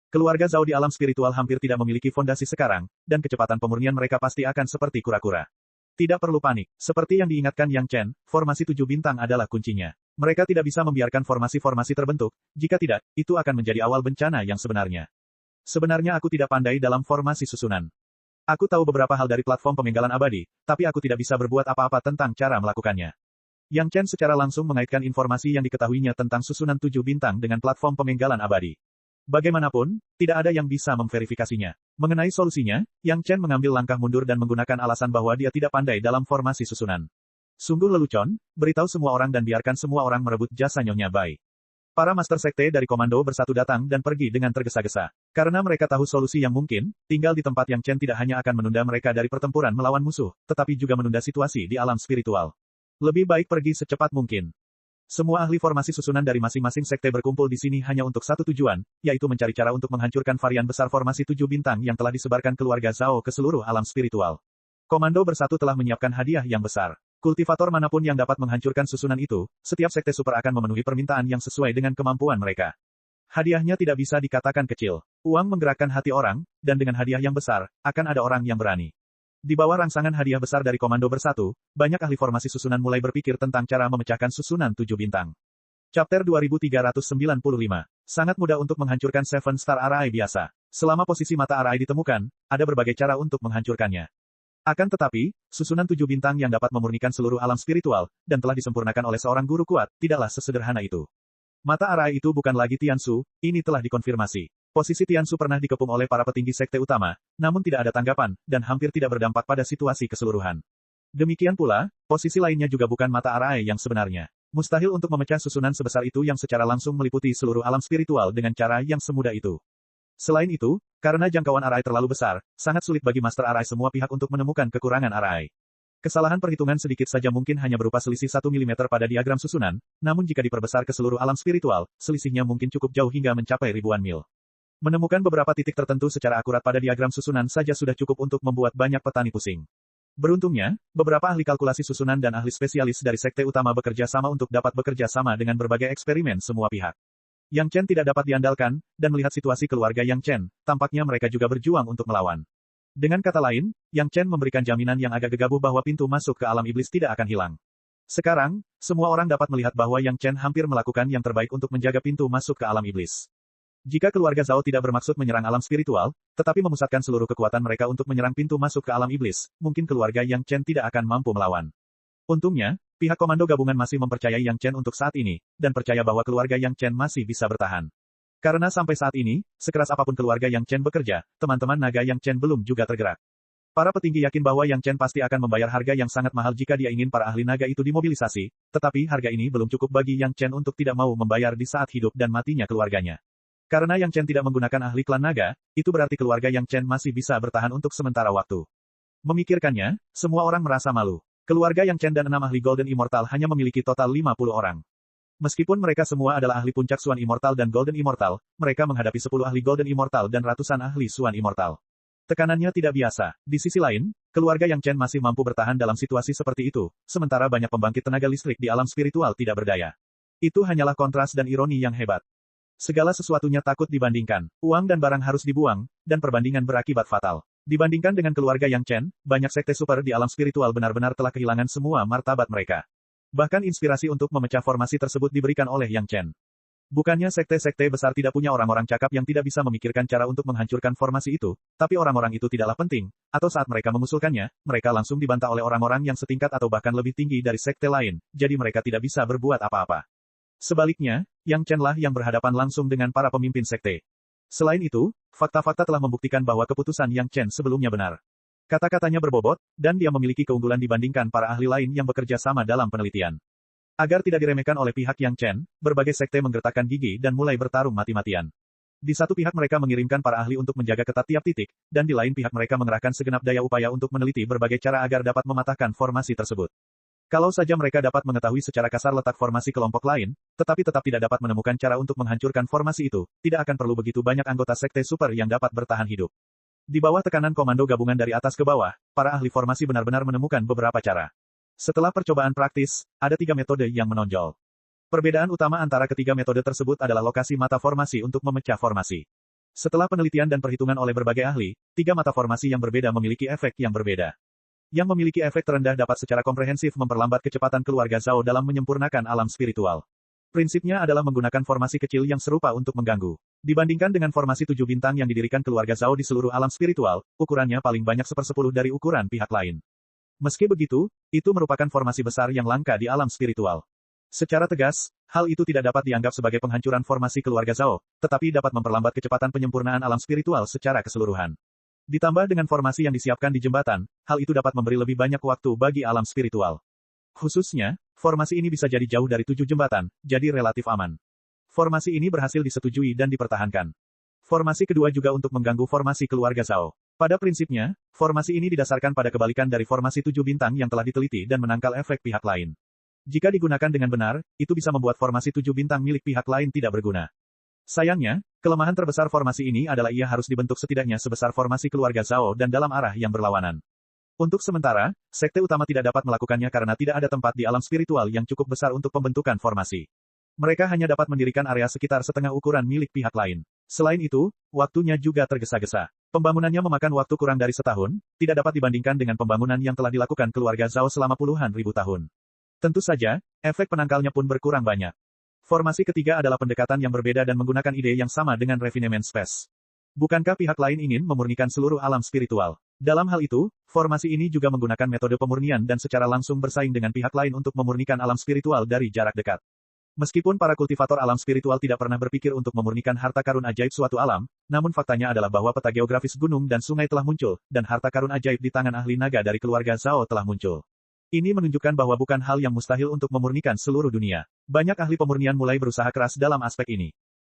Keluarga Zhao di alam spiritual hampir tidak memiliki fondasi sekarang, dan kecepatan pemurnian mereka pasti akan seperti kura-kura. Tidak perlu panik. Seperti yang diingatkan Yang Chen, formasi 7 bintang adalah kuncinya. Mereka tidak bisa membiarkan formasi-formasi terbentuk, jika tidak, itu akan menjadi awal bencana yang sebenarnya. Sebenarnya aku tidak pandai dalam formasi susunan. Aku tahu beberapa hal dari platform pemenggalan abadi, tapi aku tidak bisa berbuat apa-apa tentang cara melakukannya. Yang Chen secara langsung mengaitkan informasi yang diketahuinya tentang susunan 7 bintang dengan platform pemenggalan abadi. Bagaimanapun, tidak ada yang bisa memverifikasinya. Mengenai solusinya, Yang Chen mengambil langkah mundur dan menggunakan alasan bahwa dia tidak pandai dalam formasi susunan. Sungguh lelucon, beritahu semua orang dan biarkan semua orang merebut jasa Nyonya Bai. Para master sekte dari komando bersatu datang dan pergi dengan tergesa-gesa. Karena mereka tahu solusi yang mungkin, tinggal di tempat Yang Chen tidak hanya akan menunda mereka dari pertempuran melawan musuh, tetapi juga menunda situasi di alam spiritual. Lebih baik pergi secepat mungkin. Semua ahli formasi susunan dari masing-masing sekte berkumpul di sini hanya untuk satu tujuan, yaitu mencari cara untuk menghancurkan varian besar formasi 7 bintang yang telah disebarkan keluarga Zhao ke seluruh alam spiritual. Komando bersatu telah menyiapkan hadiah yang besar. Kultivator manapun yang dapat menghancurkan susunan itu, setiap sekte super akan memenuhi permintaan yang sesuai dengan kemampuan mereka. Hadiahnya tidak bisa dikatakan kecil. Uang menggerakkan hati orang, dan dengan hadiah yang besar, akan ada orang yang berani. Di bawah rangsangan hadiah besar dari komando bersatu, banyak ahli formasi susunan mulai berpikir tentang cara memecahkan susunan 7 bintang. Chapter 2395. Sangat mudah untuk menghancurkan Seven Star Arai biasa. Selama posisi mata Arai ditemukan, ada berbagai cara untuk menghancurkannya. Akan tetapi, susunan 7 bintang yang dapat memurnikan seluruh alam spiritual, dan telah disempurnakan oleh seorang guru kuat, tidaklah sesederhana itu. Mata Arai itu bukan lagi Tiansu, ini telah dikonfirmasi. Posisi Tiansu pernah dikepung oleh para petinggi sekte utama, namun tidak ada tanggapan, dan hampir tidak berdampak pada situasi keseluruhan. Demikian pula, posisi lainnya juga bukan mata Arai yang sebenarnya. Mustahil untuk memecah susunan sebesar itu yang secara langsung meliputi seluruh alam spiritual dengan cara yang semudah itu. Selain itu, karena jangkauan Arai terlalu besar, sangat sulit bagi Master Arai semua pihak untuk menemukan kekurangan Arai. Kesalahan perhitungan sedikit saja mungkin hanya berupa selisih 1 mm pada diagram susunan, namun jika diperbesar ke seluruh alam spiritual, selisihnya mungkin cukup jauh hingga mencapai ribuan mil. Menemukan beberapa titik tertentu secara akurat pada diagram susunan saja sudah cukup untuk membuat banyak petani pusing. Beruntungnya, beberapa ahli kalkulasi susunan dan ahli spesialis dari sekte utama bekerja sama untuk dapat bekerja sama dengan berbagai eksperimen semua pihak. Yang Chen tidak dapat diandalkan, dan melihat situasi keluarga Yang Chen, tampaknya mereka juga berjuang untuk melawan. Dengan kata lain, Yang Chen memberikan jaminan yang agak gegabah bahwa pintu masuk ke alam iblis tidak akan hilang. Sekarang, semua orang dapat melihat bahwa Yang Chen hampir melakukan yang terbaik untuk menjaga pintu masuk ke alam iblis. Jika keluarga Zhao tidak bermaksud menyerang alam spiritual, tetapi memusatkan seluruh kekuatan mereka untuk menyerang pintu masuk ke alam iblis, mungkin keluarga Yang Chen tidak akan mampu melawan. Untungnya, pihak komando gabungan masih mempercayai Yang Chen untuk saat ini, dan percaya bahwa keluarga Yang Chen masih bisa bertahan. Karena sampai saat ini, sekeras apapun keluarga Yang Chen bekerja, teman-teman naga Yang Chen belum juga tergerak. Para petinggi yakin bahwa Yang Chen pasti akan membayar harga yang sangat mahal jika dia ingin para ahli naga itu dimobilisasi, tetapi harga ini belum cukup bagi Yang Chen untuk tidak mau membayar di saat hidup dan matinya keluarganya. Karena Yang Chen tidak menggunakan ahli klan naga, itu berarti keluarga Yang Chen masih bisa bertahan untuk sementara waktu. Memikirkannya, semua orang merasa malu. Keluarga Yang Chen dan 6 ahli Golden Immortal hanya memiliki total 50 orang. Meskipun mereka semua adalah ahli puncak Suan Immortal dan Golden Immortal, mereka menghadapi 10 ahli Golden Immortal dan ratusan ahli Suan Immortal. Tekanannya tidak biasa. Di sisi lain, keluarga Yang Chen masih mampu bertahan dalam situasi seperti itu, sementara banyak pembangkit tenaga listrik di alam spiritual tidak berdaya. Itu hanyalah kontras dan ironi yang hebat. Segala sesuatunya takut dibandingkan. Uang dan barang harus dibuang, dan perbandingan berakibat fatal. Dibandingkan dengan keluarga Yang Chen, banyak sekte super di alam spiritual benar-benar telah kehilangan semua martabat mereka. Bahkan inspirasi untuk memecah formasi tersebut diberikan oleh Yang Chen. Bukannya sekte-sekte besar tidak punya orang-orang cakap yang tidak bisa memikirkan cara untuk menghancurkan formasi itu, tapi orang-orang itu tidaklah penting, atau saat mereka mengusulkannya, mereka langsung dibantah oleh orang-orang yang setingkat atau bahkan lebih tinggi dari sekte lain, jadi mereka tidak bisa berbuat apa-apa. Sebaliknya, Yang Chen lah yang berhadapan langsung dengan para pemimpin sekte. Selain itu, fakta-fakta telah membuktikan bahwa keputusan Yang Chen sebelumnya benar. Kata-katanya berbobot, dan dia memiliki keunggulan dibandingkan para ahli lain yang bekerja sama dalam penelitian. Agar tidak diremehkan oleh pihak Yang Chen, berbagai sekte menggertakkan gigi dan mulai bertarung mati-matian. Di satu pihak mereka mengirimkan para ahli untuk menjaga ketat tiap titik, dan di lain pihak mereka mengerahkan segenap daya upaya untuk meneliti berbagai cara agar dapat mematahkan formasi tersebut. Kalau saja mereka dapat mengetahui secara kasar letak formasi kelompok lain, tetapi tetap tidak dapat menemukan cara untuk menghancurkan formasi itu, tidak akan perlu begitu banyak anggota sekte super yang dapat bertahan hidup. Di bawah tekanan komando gabungan dari atas ke bawah, para ahli formasi benar-benar menemukan beberapa cara. Setelah percobaan praktis, ada 3 metode yang menonjol. Perbedaan utama antara ketiga metode tersebut adalah lokasi mata formasi untuk memecah formasi. Setelah penelitian dan perhitungan oleh berbagai ahli, 3 mata formasi yang berbeda memiliki efek yang berbeda. Yang memiliki efek terendah dapat secara komprehensif memperlambat kecepatan keluarga Zhao dalam menyempurnakan alam spiritual. Prinsipnya adalah menggunakan formasi kecil yang serupa untuk mengganggu. Dibandingkan dengan formasi 7 bintang yang didirikan keluarga Zhao di seluruh alam spiritual, ukurannya paling banyak 1/10 dari ukuran pihak lain. Meski begitu, itu merupakan formasi besar yang langka di alam spiritual. Secara tegas, hal itu tidak dapat dianggap sebagai penghancuran formasi keluarga Zhao, tetapi dapat memperlambat kecepatan penyempurnaan alam spiritual secara keseluruhan. Ditambah dengan formasi yang disiapkan di jembatan, hal itu dapat memberi lebih banyak waktu bagi alam spiritual. Khususnya, formasi ini bisa jadi jauh dari 7 jembatan, jadi relatif aman. Formasi ini berhasil disetujui dan dipertahankan. Formasi kedua juga untuk mengganggu formasi keluarga Zhao. Pada prinsipnya, formasi ini didasarkan pada kebalikan dari formasi 7 bintang yang telah diteliti dan menangkal efek pihak lain. Jika digunakan dengan benar, itu bisa membuat formasi 7 bintang milik pihak lain tidak berguna. Sayangnya, kelemahan terbesar formasi ini adalah ia harus dibentuk setidaknya sebesar formasi keluarga Zhao dan dalam arah yang berlawanan. Untuk sementara, sekte utama tidak dapat melakukannya karena tidak ada tempat di alam spiritual yang cukup besar untuk pembentukan formasi. Mereka hanya dapat mendirikan area sekitar setengah ukuran milik pihak lain. Selain itu, waktunya juga tergesa-gesa. Pembangunannya memakan waktu kurang dari setahun, tidak dapat dibandingkan dengan pembangunan yang telah dilakukan keluarga Zhao selama puluhan ribu tahun. Tentu saja, efek penangkalnya pun berkurang banyak. Formasi ketiga adalah pendekatan yang berbeda dan menggunakan ide yang sama dengan refinement space. Bukankah pihak lain ingin memurnikan seluruh alam spiritual? Dalam hal itu, formasi ini juga menggunakan metode pemurnian dan secara langsung bersaing dengan pihak lain untuk memurnikan alam spiritual dari jarak dekat. Meskipun para kultivator alam spiritual tidak pernah berpikir untuk memurnikan harta karun ajaib suatu alam, namun faktanya adalah bahwa peta geografis gunung dan sungai telah muncul, dan harta karun ajaib di tangan ahli naga dari keluarga Zhao telah muncul. Ini menunjukkan bahwa bukan hal yang mustahil untuk memurnikan seluruh dunia. Banyak ahli pemurnian mulai berusaha keras dalam aspek ini.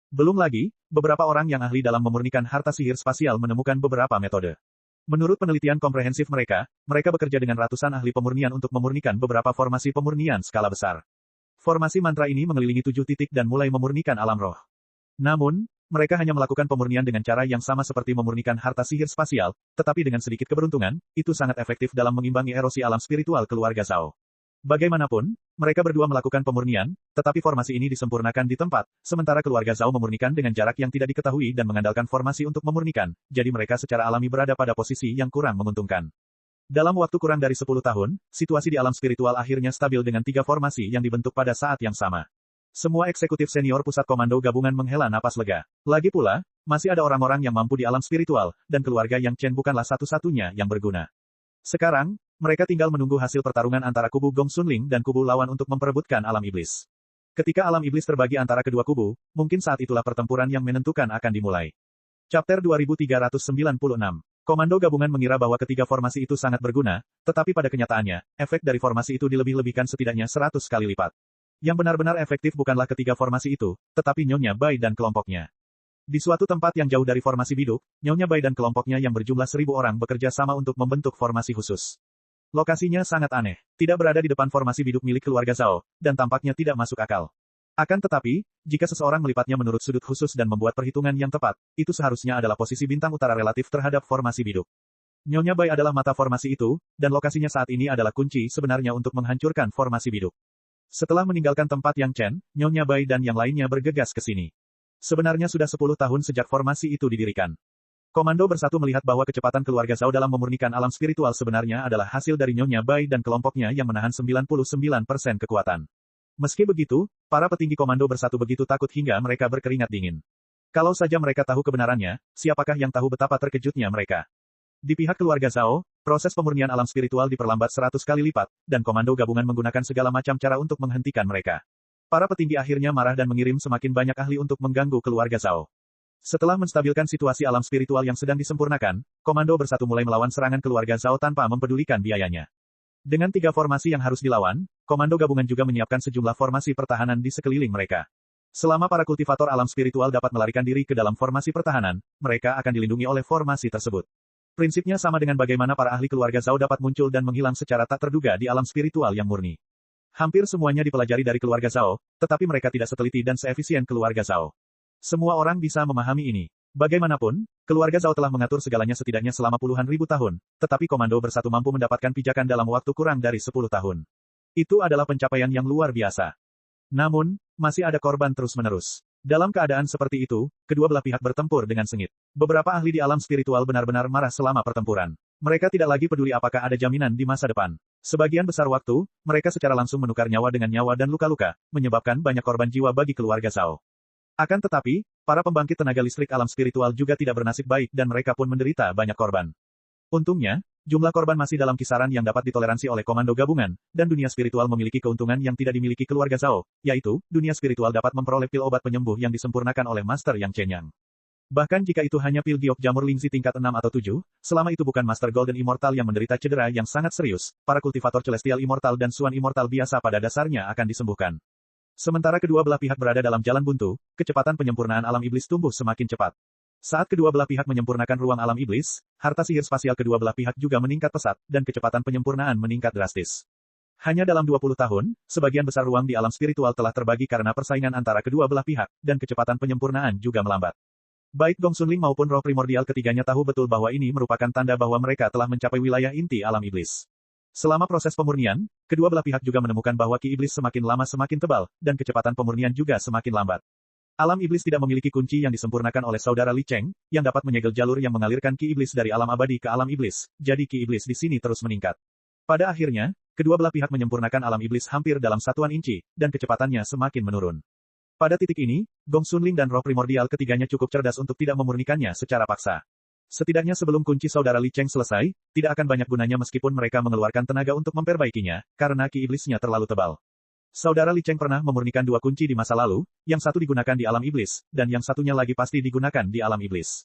Belum lagi, beberapa orang yang ahli dalam memurnikan harta sihir spasial menemukan beberapa metode. Menurut penelitian komprehensif mereka bekerja dengan ratusan ahli pemurnian untuk memurnikan beberapa formasi pemurnian skala besar. Formasi mantra ini mengelilingi 7 titik dan mulai memurnikan alam roh. Namun, mereka hanya melakukan pemurnian dengan cara yang sama seperti memurnikan harta sihir spasial, tetapi dengan sedikit keberuntungan, itu sangat efektif dalam mengimbangi erosi alam spiritual keluarga Zhao. Bagaimanapun, mereka berdua melakukan pemurnian, tetapi formasi ini disempurnakan di tempat, sementara keluarga Zhao memurnikan dengan jarak yang tidak diketahui dan mengandalkan formasi untuk memurnikan, jadi mereka secara alami berada pada posisi yang kurang menguntungkan. Dalam waktu kurang dari 10 tahun, situasi di alam spiritual akhirnya stabil dengan 3 formasi yang dibentuk pada saat yang sama. Semua eksekutif senior pusat komando gabungan menghela napas lega. Lagi pula, masih ada orang-orang yang mampu di alam spiritual, dan keluarga Yang Chen bukanlah satu-satunya yang berguna. Sekarang, mereka tinggal menunggu hasil pertarungan antara kubu Gong Sunling dan kubu lawan untuk memperebutkan alam iblis. Ketika alam iblis terbagi antara kedua kubu, mungkin saat itulah pertempuran yang menentukan akan dimulai. Chapter 2396. Komando gabungan mengira bahwa ketiga formasi itu sangat berguna, tetapi pada kenyataannya, efek dari formasi itu dilebih-lebihkan setidaknya 100 kali lipat. Yang benar-benar efektif bukanlah ketiga formasi itu, tetapi Nyonya Bai dan kelompoknya. Di suatu tempat yang jauh dari formasi biduk, Nyonya Bai dan kelompoknya yang berjumlah 1000 orang bekerja sama untuk membentuk formasi khusus. Lokasinya sangat aneh, tidak berada di depan formasi biduk milik keluarga Zhao, dan tampaknya tidak masuk akal. Akan tetapi, jika seseorang melipatnya menurut sudut khusus dan membuat perhitungan yang tepat, itu seharusnya adalah posisi bintang utara relatif terhadap formasi biduk. Nyonya Bai adalah mata formasi itu, dan lokasinya saat ini adalah kunci sebenarnya untuk menghancurkan formasi biduk. Setelah meninggalkan tempat Yang Chen, Nyonya Bai dan yang lainnya bergegas ke sini. Sebenarnya sudah 10 tahun sejak formasi itu didirikan. Komando Bersatu melihat bahwa kecepatan keluarga Zhao dalam memurnikan alam spiritual sebenarnya adalah hasil dari Nyonya Bai dan kelompoknya yang menahan 99% kekuatan. Meski begitu, para petinggi Komando Bersatu begitu takut hingga mereka berkeringat dingin. Kalau saja mereka tahu kebenarannya, siapakah yang tahu betapa terkejutnya mereka? Di pihak keluarga Zhao, proses pemurnian alam spiritual diperlambat 100 kali lipat, dan komando gabungan menggunakan segala macam cara untuk menghentikan mereka. Para petinggi akhirnya marah dan mengirim semakin banyak ahli untuk mengganggu keluarga Zhao. Setelah menstabilkan situasi alam spiritual yang sedang disempurnakan, Komando Bersatu mulai melawan serangan keluarga Zhao tanpa mempedulikan biayanya. Dengan 3 formasi yang harus dilawan, komando gabungan juga menyiapkan sejumlah formasi pertahanan di sekeliling mereka. Selama para kultivator alam spiritual dapat melarikan diri ke dalam formasi pertahanan, mereka akan dilindungi oleh formasi tersebut. Prinsipnya sama dengan bagaimana para ahli keluarga Zhao dapat muncul dan menghilang secara tak terduga di alam spiritual yang murni. Hampir semuanya dipelajari dari keluarga Zhao, tetapi mereka tidak seteliti dan seefisien keluarga Zhao. Semua orang bisa memahami ini. Bagaimanapun, keluarga Zhao telah mengatur segalanya setidaknya selama puluhan ribu tahun, tetapi Komando Bersatu mampu mendapatkan pijakan dalam waktu kurang dari 10 tahun. Itu adalah pencapaian yang luar biasa. Namun, masih ada korban terus-menerus. Dalam keadaan seperti itu, kedua belah pihak bertempur dengan sengit. Beberapa ahli di alam spiritual benar-benar marah selama pertempuran. Mereka tidak lagi peduli apakah ada jaminan di masa depan. Sebagian besar waktu, mereka secara langsung menukar nyawa dengan nyawa dan luka-luka, menyebabkan banyak korban jiwa bagi keluarga Zhao. Akan tetapi, para pembangkit tenaga listrik alam spiritual juga tidak bernasib baik dan mereka pun menderita banyak korban. Untungnya, jumlah korban masih dalam kisaran yang dapat ditoleransi oleh komando gabungan, dan dunia spiritual memiliki keuntungan yang tidak dimiliki keluarga Zhao, yaitu, dunia spiritual dapat memperoleh pil obat penyembuh yang disempurnakan oleh Master Yang Chen. Bahkan jika itu hanya pil giok jamur Lingzi tingkat 6 atau 7, selama itu bukan Master Golden Immortal yang menderita cedera yang sangat serius, para kultivator Celestial Immortal dan Suan Immortal biasa pada dasarnya akan disembuhkan. Sementara kedua belah pihak berada dalam jalan buntu, kecepatan penyempurnaan alam iblis tumbuh semakin cepat. Saat kedua belah pihak menyempurnakan ruang alam iblis, harta sihir spasial kedua belah pihak juga meningkat pesat, dan kecepatan penyempurnaan meningkat drastis. Hanya dalam 20 tahun, sebagian besar ruang di alam spiritual telah terbagi karena persaingan antara kedua belah pihak, dan kecepatan penyempurnaan juga melambat. Baik Gong Sunling maupun roh primordial ketiganya tahu betul bahwa ini merupakan tanda bahwa mereka telah mencapai wilayah inti alam iblis. Selama proses pemurnian, kedua belah pihak juga menemukan bahwa ki iblis semakin lama semakin tebal, dan kecepatan pemurnian juga semakin lambat. Alam iblis tidak memiliki kunci yang disempurnakan oleh saudara Li Cheng, yang dapat menyegel jalur yang mengalirkan ki iblis dari alam abadi ke alam iblis, jadi ki iblis di sini terus meningkat. Pada akhirnya, kedua belah pihak menyempurnakan alam iblis hampir dalam satuan inci, dan kecepatannya semakin menurun. Pada titik ini, Gong Sunling dan roh primordial ketiganya cukup cerdas untuk tidak memurnikannya secara paksa. Setidaknya sebelum kunci saudara Li Cheng selesai, tidak akan banyak gunanya meskipun mereka mengeluarkan tenaga untuk memperbaikinya, karena ki iblisnya terlalu tebal. Saudara Li Cheng pernah memurnikan dua kunci di masa lalu, yang satu digunakan di alam iblis, dan yang satunya lagi pasti digunakan di alam iblis.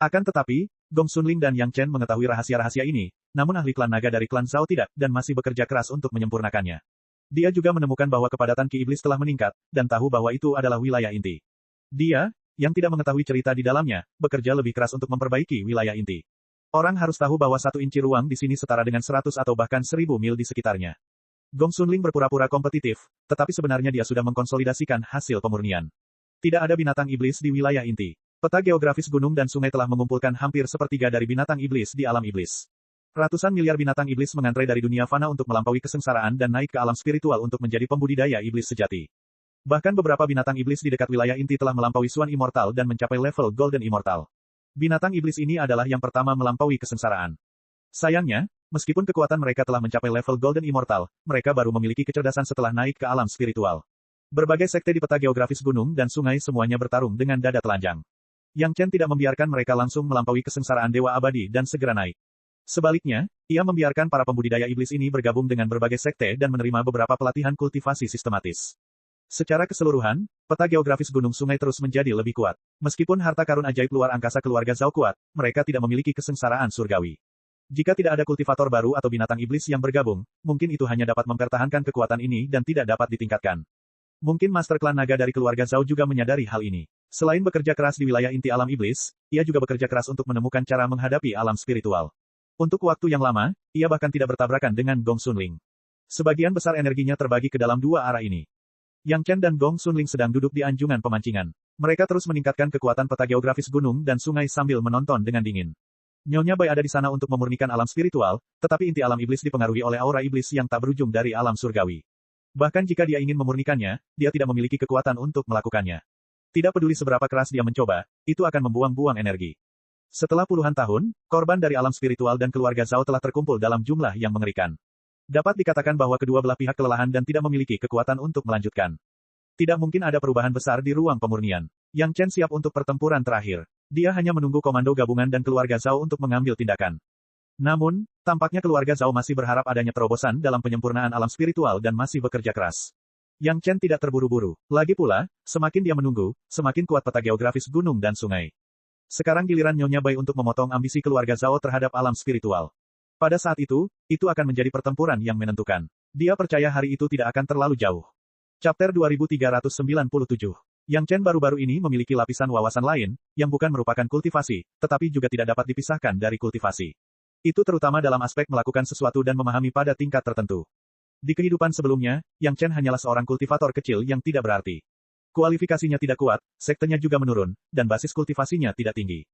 Akan tetapi, Gong Sunling dan Yang Chen mengetahui rahasia-rahasia ini, namun ahli klan naga dari klan Zhao tidak, dan masih bekerja keras untuk menyempurnakannya. Dia juga menemukan bahwa kepadatan ki iblis telah meningkat, dan tahu bahwa itu adalah wilayah inti. Dia, yang tidak mengetahui cerita di dalamnya, bekerja lebih keras untuk memperbaiki wilayah inti. Orang harus tahu bahwa 1 inci ruang di sini setara dengan 100 atau bahkan 1000 mil di sekitarnya. Gong Sunling berpura-pura kompetitif, tetapi sebenarnya dia sudah mengkonsolidasikan hasil pemurnian. Tidak ada binatang iblis di wilayah inti. Peta geografis gunung dan sungai telah mengumpulkan hampir sepertiga dari binatang iblis di alam iblis. Ratusan miliar binatang iblis mengantre dari dunia fana untuk melampaui kesengsaraan dan naik ke alam spiritual untuk menjadi pembudidaya iblis sejati. Bahkan beberapa binatang iblis di dekat wilayah inti telah melampaui Suan Immortal dan mencapai level Golden Immortal. Binatang iblis ini adalah yang pertama melampaui kesengsaraan. Sayangnya, meskipun kekuatan mereka telah mencapai level Golden Immortal, mereka baru memiliki kecerdasan setelah naik ke alam spiritual. Berbagai sekte di peta geografis gunung dan sungai semuanya bertarung dengan dada telanjang. Yang Chen tidak membiarkan mereka langsung melampaui kesengsaraan dewa abadi dan segera naik. Sebaliknya, ia membiarkan para pembudidaya iblis ini bergabung dengan berbagai sekte dan menerima beberapa pelatihan kultivasi sistematis. Secara keseluruhan, peta geografis gunung sungai terus menjadi lebih kuat. Meskipun harta karun ajaib luar angkasa keluarga Zhao kuat, mereka tidak memiliki kesengsaraan surgawi. Jika tidak ada kultivator baru atau binatang iblis yang bergabung, mungkin itu hanya dapat mempertahankan kekuatan ini dan tidak dapat ditingkatkan. Mungkin Master Klan Naga dari keluarga Zhao juga menyadari hal ini. Selain bekerja keras di wilayah inti alam iblis, ia juga bekerja keras untuk menemukan cara menghadapi alam spiritual. Untuk waktu yang lama, ia bahkan tidak bertabrakan dengan Gong Sunling. Sebagian besar energinya terbagi ke dalam dua arah ini. Yang Chen dan Gong Sunling sedang duduk di anjungan pemancingan. Mereka terus meningkatkan kekuatan peta geografis gunung dan sungai sambil menonton dengan dingin. Nyonya Bai ada di sana untuk memurnikan alam spiritual, tetapi inti alam iblis dipengaruhi oleh aura iblis yang tak berujung dari alam surgawi. Bahkan jika dia ingin memurnikannya, dia tidak memiliki kekuatan untuk melakukannya. Tidak peduli seberapa keras dia mencoba, itu akan membuang-buang energi. Setelah puluhan tahun, korban dari alam spiritual dan keluarga Zhao telah terkumpul dalam jumlah yang mengerikan. Dapat dikatakan bahwa kedua belah pihak kelelahan dan tidak memiliki kekuatan untuk melanjutkan. Tidak mungkin ada perubahan besar di ruang pemurnian. Yang Chen siap untuk pertempuran terakhir. Dia hanya menunggu komando gabungan dan keluarga Zhao untuk mengambil tindakan. Namun, tampaknya keluarga Zhao masih berharap adanya terobosan dalam penyempurnaan alam spiritual dan masih bekerja keras. Yang Chen tidak terburu-buru. Lagi pula, semakin dia menunggu, semakin kuat peta geografis gunung dan sungai. Sekarang giliran Nyonya Bai untuk memotong ambisi keluarga Zhao terhadap alam spiritual. Pada saat itu akan menjadi pertempuran yang menentukan. Dia percaya hari itu tidak akan terlalu jauh. Chapter 2397. Yang Chen baru-baru ini memiliki lapisan wawasan lain, yang bukan merupakan kultivasi, tetapi juga tidak dapat dipisahkan dari kultivasi. Itu terutama dalam aspek melakukan sesuatu dan memahami pada tingkat tertentu. Di kehidupan sebelumnya, Yang Chen hanyalah seorang kultivator kecil yang tidak berarti. Kualifikasinya tidak kuat, sektenya juga menurun, dan basis kultivasinya tidak tinggi.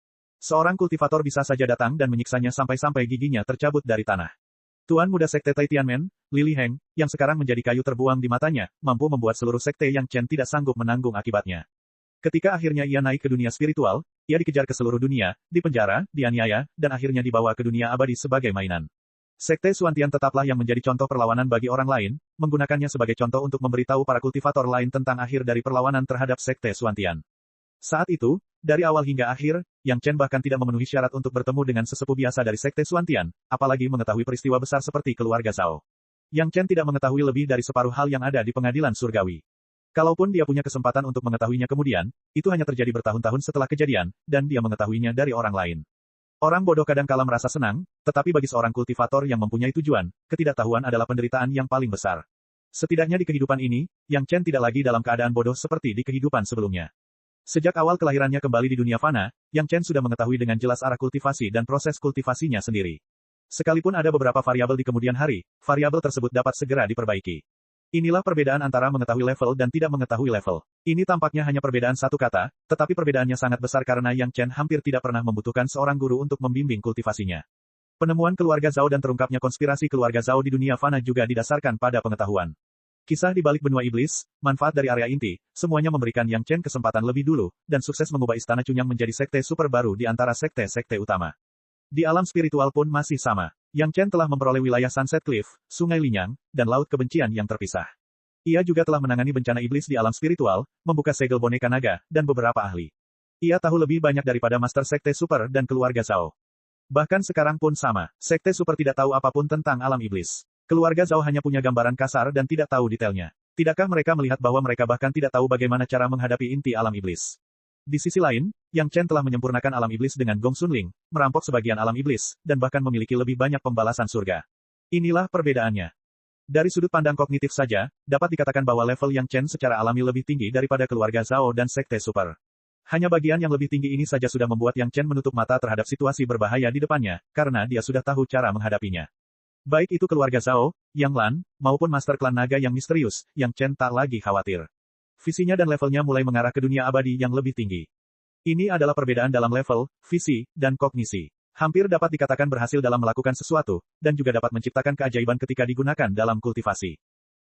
Seorang kultivator bisa saja datang dan menyiksanya sampai-sampai giginya tercabut dari tanah. Tuan muda sekte Tai Tianmen, Lili Heng, yang sekarang menjadi kayu terbuang di matanya, mampu membuat seluruh sekte Yang Chen tidak sanggup menanggung akibatnya. Ketika akhirnya ia naik ke dunia spiritual, ia dikejar ke seluruh dunia, dipenjara, dianiaya, dan akhirnya dibawa ke dunia abadi sebagai mainan. Sekte Suantian tetaplah yang menjadi contoh perlawanan bagi orang lain, menggunakannya sebagai contoh untuk memberitahu para kultivator lain tentang akhir dari perlawanan terhadap Sekte Suantian. Saat itu, Dari awal hingga akhir, Yang Chen bahkan tidak memenuhi syarat untuk bertemu dengan sesepuh biasa dari Sekte Xuantian, apalagi mengetahui peristiwa besar seperti keluarga Zhao. Yang Chen tidak mengetahui lebih dari separuh hal yang ada di pengadilan surgawi. Kalaupun dia punya kesempatan untuk mengetahuinya kemudian, itu hanya terjadi bertahun-tahun setelah kejadian, dan dia mengetahuinya dari orang lain. Orang bodoh kadang kala merasa senang, tetapi bagi seorang kultivator yang mempunyai tujuan, ketidaktahuan adalah penderitaan yang paling besar. Setidaknya di kehidupan ini, Yang Chen tidak lagi dalam keadaan bodoh seperti di kehidupan sebelumnya. Sejak awal kelahirannya kembali di dunia fana, Yang Chen sudah mengetahui dengan jelas arah kultivasi dan proses kultivasinya sendiri. Sekalipun ada beberapa variabel di kemudian hari, variabel tersebut dapat segera diperbaiki. Inilah perbedaan antara mengetahui level dan tidak mengetahui level. Ini tampaknya hanya perbedaan satu kata, tetapi perbedaannya sangat besar karena Yang Chen hampir tidak pernah membutuhkan seorang guru untuk membimbing kultivasinya. Penemuan keluarga Zhao dan terungkapnya konspirasi keluarga Zhao di dunia fana juga didasarkan pada pengetahuan. Kisah di balik benua iblis, manfaat dari area inti, semuanya memberikan Yang Chen kesempatan lebih dulu, dan sukses mengubah Istana Cunyang menjadi sekte super baru di antara sekte-sekte utama. Di alam spiritual pun masih sama. Yang Chen telah memperoleh wilayah Sunset Cliff, Sungai Linyang, dan Laut Kebencian yang terpisah. Ia juga telah menangani bencana iblis di alam spiritual, membuka segel boneka naga, dan beberapa ahli. Ia tahu lebih banyak daripada Master Sekte Super dan keluarga Zhao. Bahkan sekarang pun sama, Sekte Super tidak tahu apapun tentang alam iblis. Keluarga Zhao hanya punya gambaran kasar dan tidak tahu detailnya. Tidakkah mereka melihat bahwa mereka bahkan tidak tahu bagaimana cara menghadapi inti alam iblis? Di sisi lain, Yang Chen telah menyempurnakan alam iblis dengan Gong Sunling, merampok sebagian alam iblis, dan bahkan memiliki lebih banyak pembalasan surga. Inilah perbedaannya. Dari sudut pandang kognitif saja, dapat dikatakan bahwa level Yang Chen secara alami lebih tinggi daripada keluarga Zhao dan Sekte Super. Hanya bagian yang lebih tinggi ini saja sudah membuat Yang Chen menutup mata terhadap situasi berbahaya di depannya, karena dia sudah tahu cara menghadapinya. Baik itu keluarga Zhao, Yang Lan, maupun Master Klan Naga yang misterius, Yang Chen tak lagi khawatir. Visinya dan levelnya mulai mengarah ke dunia abadi yang lebih tinggi. Ini adalah perbedaan dalam level, visi, dan kognisi. Hampir dapat dikatakan berhasil dalam melakukan sesuatu, dan juga dapat menciptakan keajaiban ketika digunakan dalam kultivasi.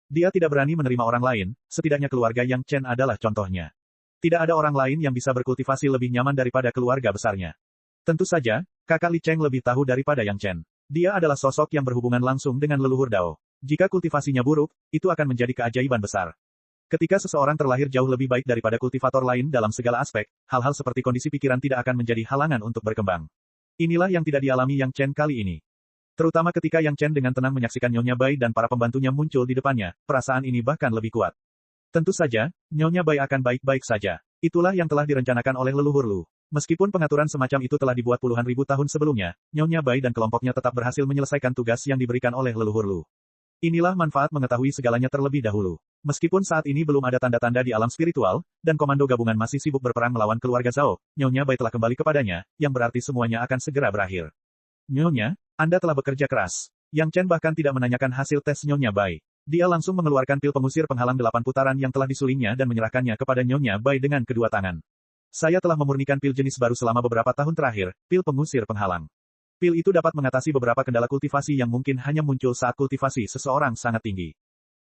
Dia tidak berani menerima orang lain, setidaknya keluarga Yang Chen adalah contohnya. Tidak ada orang lain yang bisa berkultivasi lebih nyaman daripada keluarga besarnya. Tentu saja, kakak Li Cheng lebih tahu daripada Yang Chen. Dia adalah sosok yang berhubungan langsung dengan leluhur Dao. Jika kultivasinya buruk, itu akan menjadi keajaiban besar. Ketika seseorang terlahir jauh lebih baik daripada kultivator lain dalam segala aspek, hal-hal seperti kondisi pikiran tidak akan menjadi halangan untuk berkembang. Inilah yang tidak dialami Yang Chen kali ini. Terutama ketika Yang Chen dengan tenang menyaksikan Nyonya Bai dan para pembantunya muncul di depannya, perasaan ini bahkan lebih kuat. Tentu saja, Nyonya Bai akan baik-baik saja. Itulah yang telah direncanakan oleh leluhur Lu. Meskipun pengaturan semacam itu telah dibuat puluhan ribu tahun sebelumnya, Nyonya Bai dan kelompoknya tetap berhasil menyelesaikan tugas yang diberikan oleh leluhur Lu. Inilah manfaat mengetahui segalanya terlebih dahulu. Meskipun saat ini belum ada tanda-tanda di alam spiritual, dan komando gabungan masih sibuk berperang melawan keluarga Zhao, Nyonya Bai telah kembali kepadanya, yang berarti semuanya akan segera berakhir. Nyonya, Anda telah bekerja keras. Yang Chen bahkan tidak menanyakan hasil tes Nyonya Bai. Dia langsung mengeluarkan pil pengusir penghalang 8 putaran yang telah disulingnya dan menyerahkannya kepada Nyonya Bai dengan kedua tangan. Saya telah memurnikan pil jenis baru selama beberapa tahun terakhir, pil pengusir penghalang. Pil itu dapat mengatasi beberapa kendala kultivasi yang mungkin hanya muncul saat kultivasi seseorang sangat tinggi.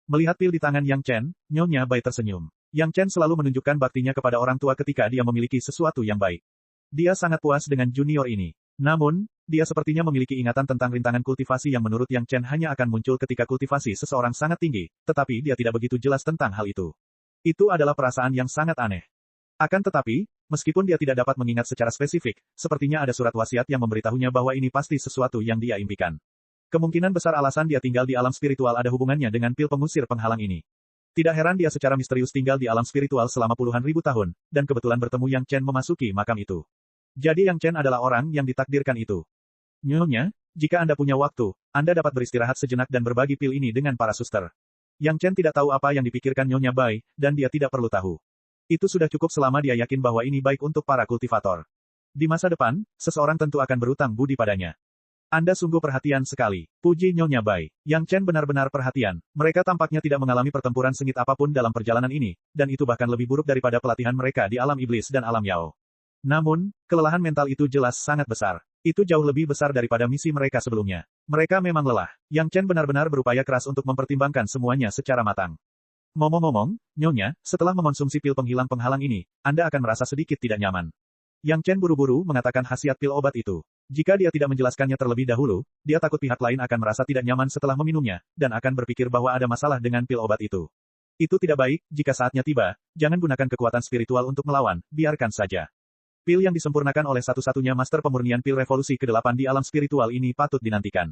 Melihat pil di tangan Yang Chen, Nyonya Bai tersenyum. Yang Chen selalu menunjukkan baktinya kepada orang tua ketika dia memiliki sesuatu yang baik. Dia sangat puas dengan junior ini. Namun, dia sepertinya memiliki ingatan tentang rintangan kultivasi yang menurut Yang Chen hanya akan muncul ketika kultivasi seseorang sangat tinggi, tetapi dia tidak begitu jelas tentang hal itu. Itu adalah perasaan yang sangat aneh. Akan tetapi, meskipun dia tidak dapat mengingat secara spesifik, sepertinya ada surat wasiat yang memberitahunya bahwa ini pasti sesuatu yang dia impikan. Kemungkinan besar alasan dia tinggal di alam spiritual ada hubungannya dengan pil pengusir penghalang ini. Tidak heran dia secara misterius tinggal di alam spiritual selama puluhan ribu tahun, dan kebetulan bertemu Yang Chen memasuki makam itu. Jadi Yang Chen adalah orang yang ditakdirkan itu. Nyonya, jika Anda punya waktu, Anda dapat beristirahat sejenak dan berbagi pil ini dengan para suster. Yang Chen tidak tahu apa yang dipikirkan Nyonya Bai, dan dia tidak perlu tahu. Itu sudah cukup selama dia yakin bahwa ini baik untuk para kultivator. Di masa depan, seseorang tentu akan berutang budi padanya. Anda sungguh perhatian sekali. Puji Nyonya Bai. Yang Chen benar-benar perhatian. Mereka tampaknya tidak mengalami pertempuran sengit apapun dalam perjalanan ini, dan itu bahkan lebih buruk daripada pelatihan mereka di alam iblis dan alam Yao. Namun, kelelahan mental itu jelas sangat besar. Itu jauh lebih besar daripada misi mereka sebelumnya. Mereka memang lelah. Yang Chen benar-benar berupaya keras untuk mempertimbangkan semuanya secara matang. Ngomong-ngomong, Nyonya, setelah mengonsumsi pil penghilang penghalang ini, Anda akan merasa sedikit tidak nyaman. Yang Chen buru-buru mengatakan khasiat pil obat itu. Jika dia tidak menjelaskannya terlebih dahulu, dia takut pihak lain akan merasa tidak nyaman setelah meminumnya, dan akan berpikir bahwa ada masalah dengan pil obat itu. Itu tidak baik, jika saatnya tiba, jangan gunakan kekuatan spiritual untuk melawan, biarkan saja. Pil yang disempurnakan oleh satu-satunya master pemurnian pil revolusi ke-8 di alam spiritual ini patut dinantikan.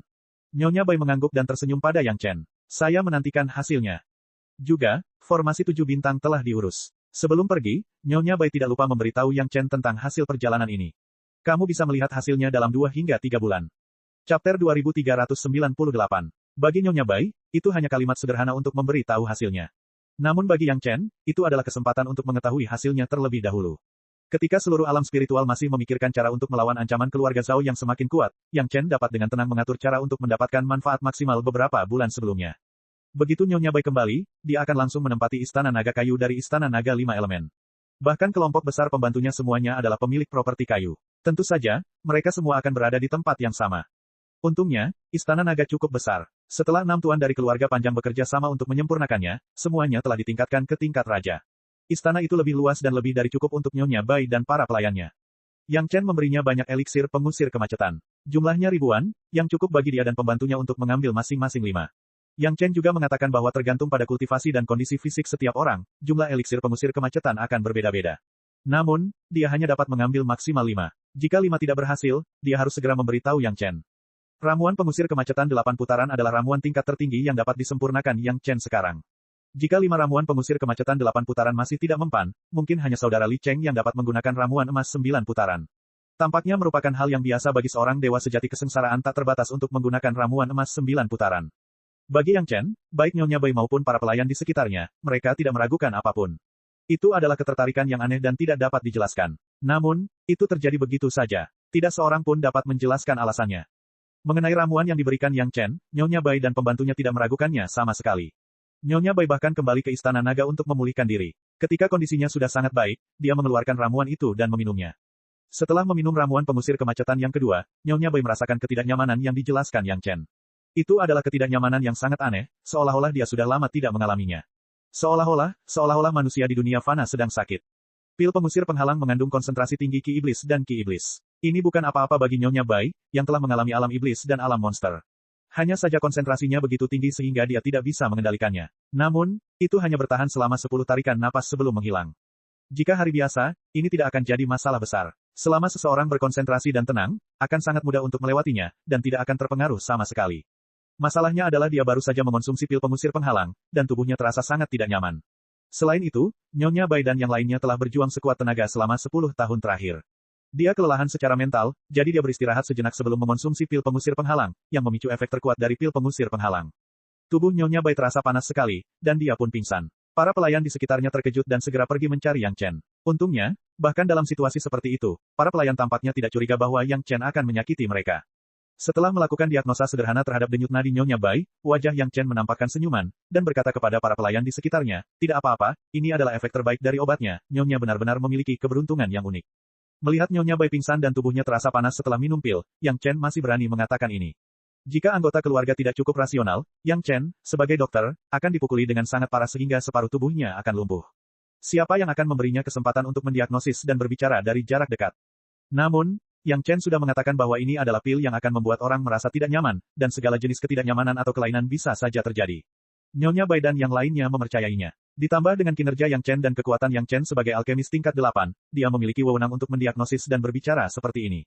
Nyonya Bai mengangguk dan tersenyum pada Yang Chen. Saya menantikan hasilnya. Juga, formasi 7 bintang telah diurus. Sebelum pergi, Nyonya Bai tidak lupa memberitahu Yang Chen tentang hasil perjalanan ini. Kamu bisa melihat hasilnya dalam 2 hingga 3 bulan. Chapter 2398. Bagi Nyonya Bai, itu hanya kalimat sederhana untuk memberi tahu hasilnya. Namun bagi Yang Chen, itu adalah kesempatan untuk mengetahui hasilnya terlebih dahulu. Ketika seluruh alam spiritual masih memikirkan cara untuk melawan ancaman keluarga Zhao yang semakin kuat, Yang Chen dapat dengan tenang mengatur cara untuk mendapatkan manfaat maksimal beberapa bulan sebelumnya. Begitu Nyonya Bai kembali, dia akan langsung menempati Istana Naga Kayu dari Istana Naga 5 Elemen. Bahkan kelompok besar pembantunya semuanya adalah pemilik properti kayu. Tentu saja, mereka semua akan berada di tempat yang sama. Untungnya, Istana Naga cukup besar. Setelah 6 tuan dari keluarga panjang bekerja sama untuk menyempurnakannya, semuanya telah ditingkatkan ke tingkat raja. Istana itu lebih luas dan lebih dari cukup untuk Nyonya Bai dan para pelayannya. Yang Chen memberinya banyak eliksir pengusir kemacetan. Jumlahnya ribuan, yang cukup bagi dia dan pembantunya untuk mengambil masing-masing 5. Yang Chen juga mengatakan bahwa tergantung pada kultivasi dan kondisi fisik setiap orang, jumlah eliksir pengusir kemacetan akan berbeda-beda. Namun, dia hanya dapat mengambil maksimal 5. Jika 5 tidak berhasil, dia harus segera memberitahu Yang Chen. Ramuan pengusir kemacetan 8 putaran adalah ramuan tingkat tertinggi yang dapat disempurnakan Yang Chen sekarang. Jika 5 ramuan pengusir kemacetan 8 putaran masih tidak mempan, mungkin hanya saudara Li Cheng yang dapat menggunakan ramuan emas 9 putaran. Tampaknya merupakan hal yang biasa bagi seorang dewa sejati kesengsaraan tak terbatas untuk menggunakan ramuan emas 9 putaran. Bagi Yang Chen, baik Nyonya Bai maupun para pelayan di sekitarnya, mereka tidak meragukan apapun. Itu adalah ketertarikan yang aneh dan tidak dapat dijelaskan. Namun, itu terjadi begitu saja. Tidak seorang pun dapat menjelaskan alasannya. Mengenai ramuan yang diberikan Yang Chen, Nyonya Bai dan pembantunya tidak meragukannya sama sekali. Nyonya Bai bahkan kembali ke Istana Naga untuk memulihkan diri. Ketika kondisinya sudah sangat baik, dia mengeluarkan ramuan itu dan meminumnya. Setelah meminum ramuan pengusir kemacetan yang kedua, Nyonya Bai merasakan ketidaknyamanan yang dijelaskan Yang Chen. Itu adalah ketidaknyamanan yang sangat aneh, seolah-olah dia sudah lama tidak mengalaminya. Seolah-olah manusia di dunia fana sedang sakit. Pil pengusir penghalang mengandung konsentrasi tinggi ki iblis dan ki iblis. Ini bukan apa-apa bagi Nyonya Bai, yang telah mengalami alam iblis dan alam monster. Hanya saja konsentrasinya begitu tinggi sehingga dia tidak bisa mengendalikannya. Namun, itu hanya bertahan selama 10 tarikan napas sebelum menghilang. Jika hari biasa, ini tidak akan jadi masalah besar. Selama seseorang berkonsentrasi dan tenang, akan sangat mudah untuk melewatinya, dan tidak akan terpengaruh sama sekali. Masalahnya adalah dia baru saja mengonsumsi pil pengusir penghalang, dan tubuhnya terasa sangat tidak nyaman. Selain itu, Nyonya Bai dan yang lainnya telah berjuang sekuat tenaga selama 10 tahun terakhir. Dia kelelahan secara mental, jadi dia beristirahat sejenak sebelum mengonsumsi pil pengusir penghalang, yang memicu efek terkuat dari pil pengusir penghalang. Tubuh Nyonya Bai terasa panas sekali, dan dia pun pingsan. Para pelayan di sekitarnya terkejut dan segera pergi mencari Yang Chen. Untungnya, bahkan dalam situasi seperti itu, para pelayan tampaknya tidak curiga bahwa Yang Chen akan menyakiti mereka. Setelah melakukan diagnosa sederhana terhadap denyut nadi Nyonya Bai, wajah Yang Chen menampakkan senyuman, dan berkata kepada para pelayan di sekitarnya, tidak apa-apa, ini adalah efek terbaik dari obatnya, Nyonya benar-benar memiliki keberuntungan yang unik. Melihat Nyonya Bai pingsan dan tubuhnya terasa panas setelah minum pil, Yang Chen masih berani mengatakan ini. Jika anggota keluarga tidak cukup rasional, Yang Chen, sebagai dokter, akan dipukuli dengan sangat parah sehingga separuh tubuhnya akan lumpuh. Siapa yang akan memberinya kesempatan untuk mendiagnosis dan berbicara dari jarak dekat? Namun, Yang Chen sudah mengatakan bahwa ini adalah pil yang akan membuat orang merasa tidak nyaman, dan segala jenis ketidaknyamanan atau kelainan bisa saja terjadi. Nyonya Bai dan yang lainnya mempercayainya. Ditambah dengan kinerja Yang Chen dan kekuatan Yang Chen sebagai alkemis tingkat 8, dia memiliki wewenang untuk mendiagnosis dan berbicara seperti ini.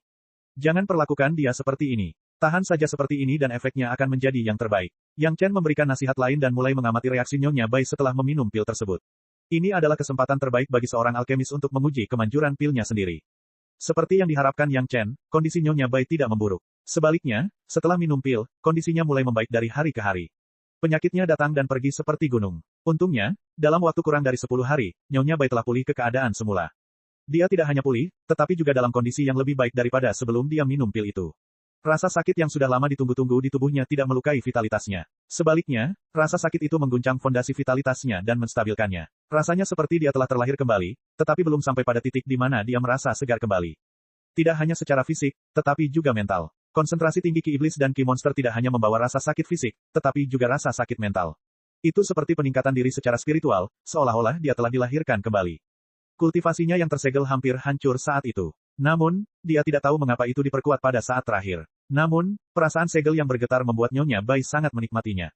Jangan perlakukan dia seperti ini. Tahan saja seperti ini dan efeknya akan menjadi yang terbaik. Yang Chen memberikan nasihat lain dan mulai mengamati reaksi Nyonya Bai setelah meminum pil tersebut. Ini adalah kesempatan terbaik bagi seorang alkemis untuk menguji kemanjuran pilnya sendiri. Seperti yang diharapkan Yang Chen, kondisi Nyonya Bai tidak memburuk. Sebaliknya, setelah minum pil, kondisinya mulai membaik dari hari ke hari. Penyakitnya datang dan pergi seperti gunung. Untungnya, dalam waktu kurang dari 10 hari, Nyonya Bai telah pulih ke keadaan semula. Dia tidak hanya pulih, tetapi juga dalam kondisi yang lebih baik daripada sebelum dia minum pil itu. Rasa sakit yang sudah lama ditunggu-tunggu di tubuhnya tidak melukai vitalitasnya. Sebaliknya, rasa sakit itu mengguncang fondasi vitalitasnya dan menstabilkannya. Rasanya seperti dia telah terlahir kembali, tetapi belum sampai pada titik di mana dia merasa segar kembali. Tidak hanya secara fisik, tetapi juga mental. Konsentrasi tinggi ki iblis dan ki monster tidak hanya membawa rasa sakit fisik, tetapi juga rasa sakit mental. Itu seperti peningkatan diri secara spiritual, seolah-olah dia telah dilahirkan kembali. Kultivasinya yang tersegel hampir hancur saat itu. Namun, dia tidak tahu mengapa itu diperkuat pada saat terakhir. Namun, perasaan segel yang bergetar membuat Nyonya Bai sangat menikmatinya.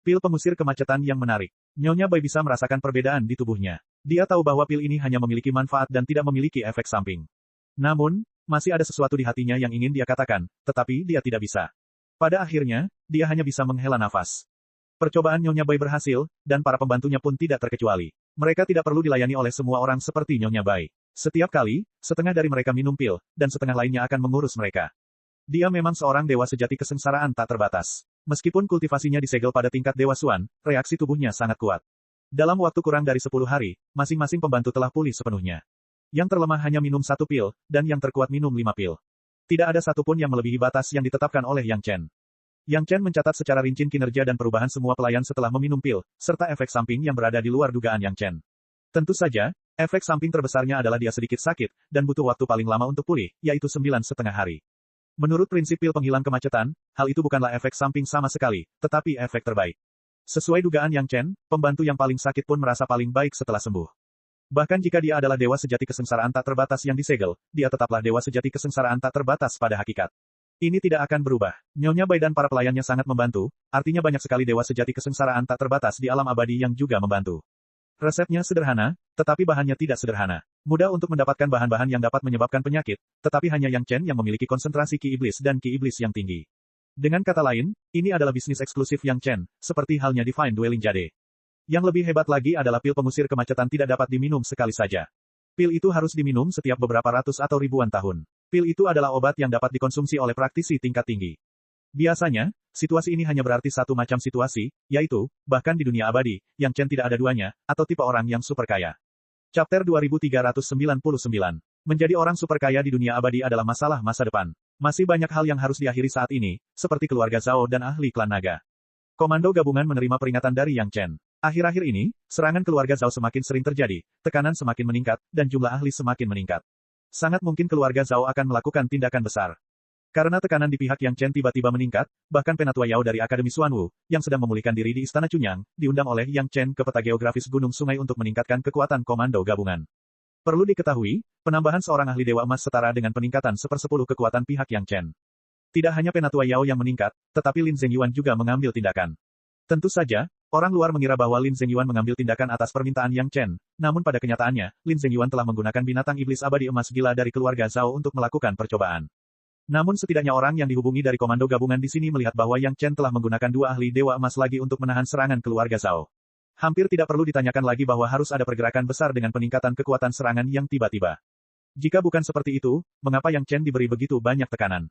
Pil pengusir kemacetan yang menarik. Nyonya Bai bisa merasakan perbedaan di tubuhnya. Dia tahu bahwa pil ini hanya memiliki manfaat dan tidak memiliki efek samping. Namun, masih ada sesuatu di hatinya yang ingin dia katakan, tetapi dia tidak bisa. Pada akhirnya, dia hanya bisa menghela nafas. Percobaan Nyonya Bai berhasil, dan para pembantunya pun tidak terkecuali. Mereka tidak perlu dilayani oleh semua orang seperti Nyonya Bai. Setiap kali, setengah dari mereka minum pil, dan setengah lainnya akan mengurus mereka. Dia memang seorang dewa sejati kesengsaraan tak terbatas. Meskipun kultivasinya disegel pada tingkat Dewa Suan, reaksi tubuhnya sangat kuat. Dalam waktu kurang dari 10 hari, masing-masing pembantu telah pulih sepenuhnya. Yang terlemah hanya minum 1 pil, dan yang terkuat minum 5 pil. Tidak ada satupun yang melebihi batas yang ditetapkan oleh Yang Chen. Yang Chen mencatat secara rinci kinerja dan perubahan semua pelayan setelah meminum pil, serta efek samping yang berada di luar dugaan Yang Chen. Tentu saja, efek samping terbesarnya adalah dia sedikit sakit, dan butuh waktu paling lama untuk pulih, yaitu 9,5 hari. Menurut prinsip pil penghilang kemacetan, hal itu bukanlah efek samping sama sekali, tetapi efek terbaik. Sesuai dugaan Yang Chen, pembantu yang paling sakit pun merasa paling baik setelah sembuh. Bahkan jika dia adalah dewa sejati kesengsaraan tak terbatas yang disegel, dia tetaplah dewa sejati kesengsaraan tak terbatas pada hakikat. Ini tidak akan berubah. Nyonya Bai dan para pelayannya sangat membantu, artinya banyak sekali dewa sejati kesengsaraan tak terbatas di alam abadi yang juga membantu. Resepnya sederhana, tetapi bahannya tidak sederhana. Mudah untuk mendapatkan bahan-bahan yang dapat menyebabkan penyakit, tetapi hanya Yang Chen yang memiliki konsentrasi ki iblis dan ki iblis yang tinggi. Dengan kata lain, ini adalah bisnis eksklusif Yang Chen, seperti halnya Divine Dwelling Jade. Yang lebih hebat lagi adalah pil pengusir kemacetan tidak dapat diminum sekali saja. Pil itu harus diminum setiap beberapa ratus atau ribuan tahun. Pil itu adalah obat yang dapat dikonsumsi oleh praktisi tingkat tinggi. Biasanya, situasi ini hanya berarti satu macam situasi, yaitu, bahkan di dunia abadi, Yang Chen tidak ada duanya, atau tipe orang yang super kaya. Chapter 2399. Menjadi orang super kaya di dunia abadi adalah masalah masa depan. Masih banyak hal yang harus diakhiri saat ini, seperti keluarga Zhao dan ahli klan naga. Komando gabungan menerima peringatan dari Yang Chen. Akhir-akhir ini, serangan keluarga Zhao semakin sering terjadi, tekanan semakin meningkat, dan jumlah ahli semakin meningkat. Sangat mungkin keluarga Zhao akan melakukan tindakan besar. Karena tekanan di pihak Yang Chen tiba-tiba meningkat, bahkan Penatua Yao dari Akademi Xuanwu, yang sedang memulihkan diri di Istana Chunyang, diundang oleh Yang Chen ke peta geografis Gunung Sungai untuk meningkatkan kekuatan komando gabungan. Perlu diketahui, penambahan seorang ahli Dewa Emas setara dengan peningkatan 1/10 kekuatan pihak Yang Chen. Tidak hanya Penatua Yao yang meningkat, tetapi Lin Zhengyuan juga mengambil tindakan. Tentu saja, orang luar mengira bahwa Lin Zhengyuan mengambil tindakan atas permintaan Yang Chen, namun pada kenyataannya, Lin Zhengyuan telah menggunakan binatang iblis abadi emas gila dari keluarga Zhao untuk melakukan percobaan. Namun setidaknya orang yang dihubungi dari komando gabungan di sini melihat bahwa Yang Chen telah menggunakan 2 ahli dewa emas lagi untuk menahan serangan keluarga Zhao. Hampir tidak perlu ditanyakan lagi bahwa harus ada pergerakan besar dengan peningkatan kekuatan serangan yang tiba-tiba. Jika bukan seperti itu, mengapa Yang Chen diberi begitu banyak tekanan?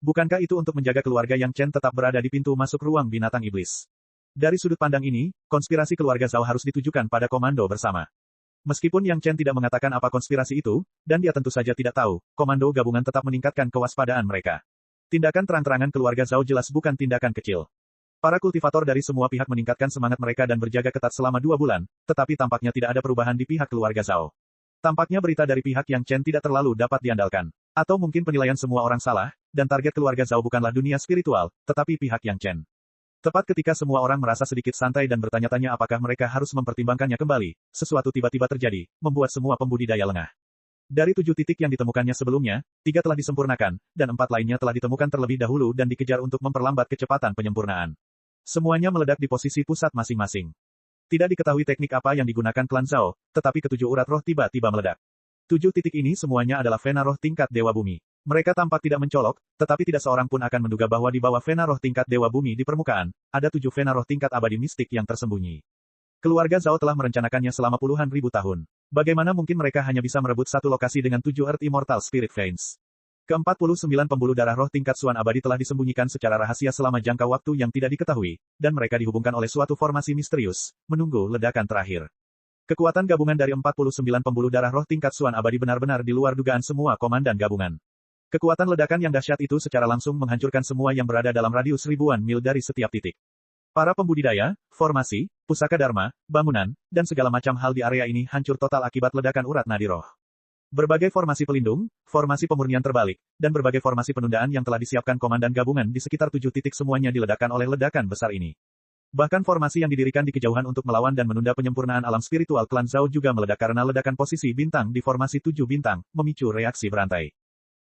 Bukankah itu untuk menjaga keluarga Yang Chen tetap berada di pintu masuk ruang binatang iblis? Dari sudut pandang ini, konspirasi keluarga Zhao harus ditujukan pada komando bersama. Meskipun Yang Chen tidak mengatakan apa konspirasi itu, dan dia tentu saja tidak tahu, komando gabungan tetap meningkatkan kewaspadaan mereka. Tindakan terang-terangan keluarga Zhao jelas bukan tindakan kecil. Para kultivator dari semua pihak meningkatkan semangat mereka dan berjaga ketat selama 2 bulan, tetapi tampaknya tidak ada perubahan di pihak keluarga Zhao. Tampaknya berita dari pihak Yang Chen tidak terlalu dapat diandalkan. Atau mungkin penilaian semua orang salah, dan target keluarga Zhao bukanlah dunia spiritual, tetapi pihak Yang Chen. Tepat ketika semua orang merasa sedikit santai dan bertanya-tanya apakah mereka harus mempertimbangkannya kembali, sesuatu tiba-tiba terjadi, membuat semua pembudidaya lengah. Dari 7 titik yang ditemukannya sebelumnya, 3 telah disempurnakan, dan 4 lainnya telah ditemukan terlebih dahulu dan dikejar untuk memperlambat kecepatan penyempurnaan. Semuanya meledak di posisi pusat masing-masing. Tidak diketahui teknik apa yang digunakan klan Zhao, tetapi ke-7 urat roh tiba-tiba meledak. 7 titik ini semuanya adalah vena roh tingkat Dewa Bumi. Mereka tampak tidak mencolok, tetapi tidak seorang pun akan menduga bahwa di bawah vena roh tingkat Dewa Bumi di permukaan, ada 7 vena roh tingkat abadi mistik yang tersembunyi. Keluarga Zhao telah merencanakannya selama puluhan ribu tahun. Bagaimana mungkin mereka hanya bisa merebut satu lokasi dengan 7 Earth Immortal Spirit Veins? Ke-49 pembuluh darah roh tingkat Suan abadi telah disembunyikan secara rahasia selama jangka waktu yang tidak diketahui, dan mereka dihubungkan oleh suatu formasi misterius, menunggu ledakan terakhir. Kekuatan gabungan dari 49 pembuluh darah roh tingkat Suan abadi benar-benar di luar dugaan semua komandan gabungan. Kekuatan ledakan yang dahsyat itu secara langsung menghancurkan semua yang berada dalam radius ribuan mil dari setiap titik. Para pembudidaya, formasi, pusaka dharma, bangunan, dan segala macam hal di area ini hancur total akibat ledakan urat nadi roh. Berbagai formasi pelindung, formasi pemurnian terbalik, dan berbagai formasi penundaan yang telah disiapkan komandan gabungan di sekitar 7 titik semuanya diledakkan oleh ledakan besar ini. Bahkan formasi yang didirikan di kejauhan untuk melawan dan menunda penyempurnaan alam spiritual klan Zhao juga meledak karena ledakan posisi bintang di formasi 7 bintang, memicu reaksi berantai.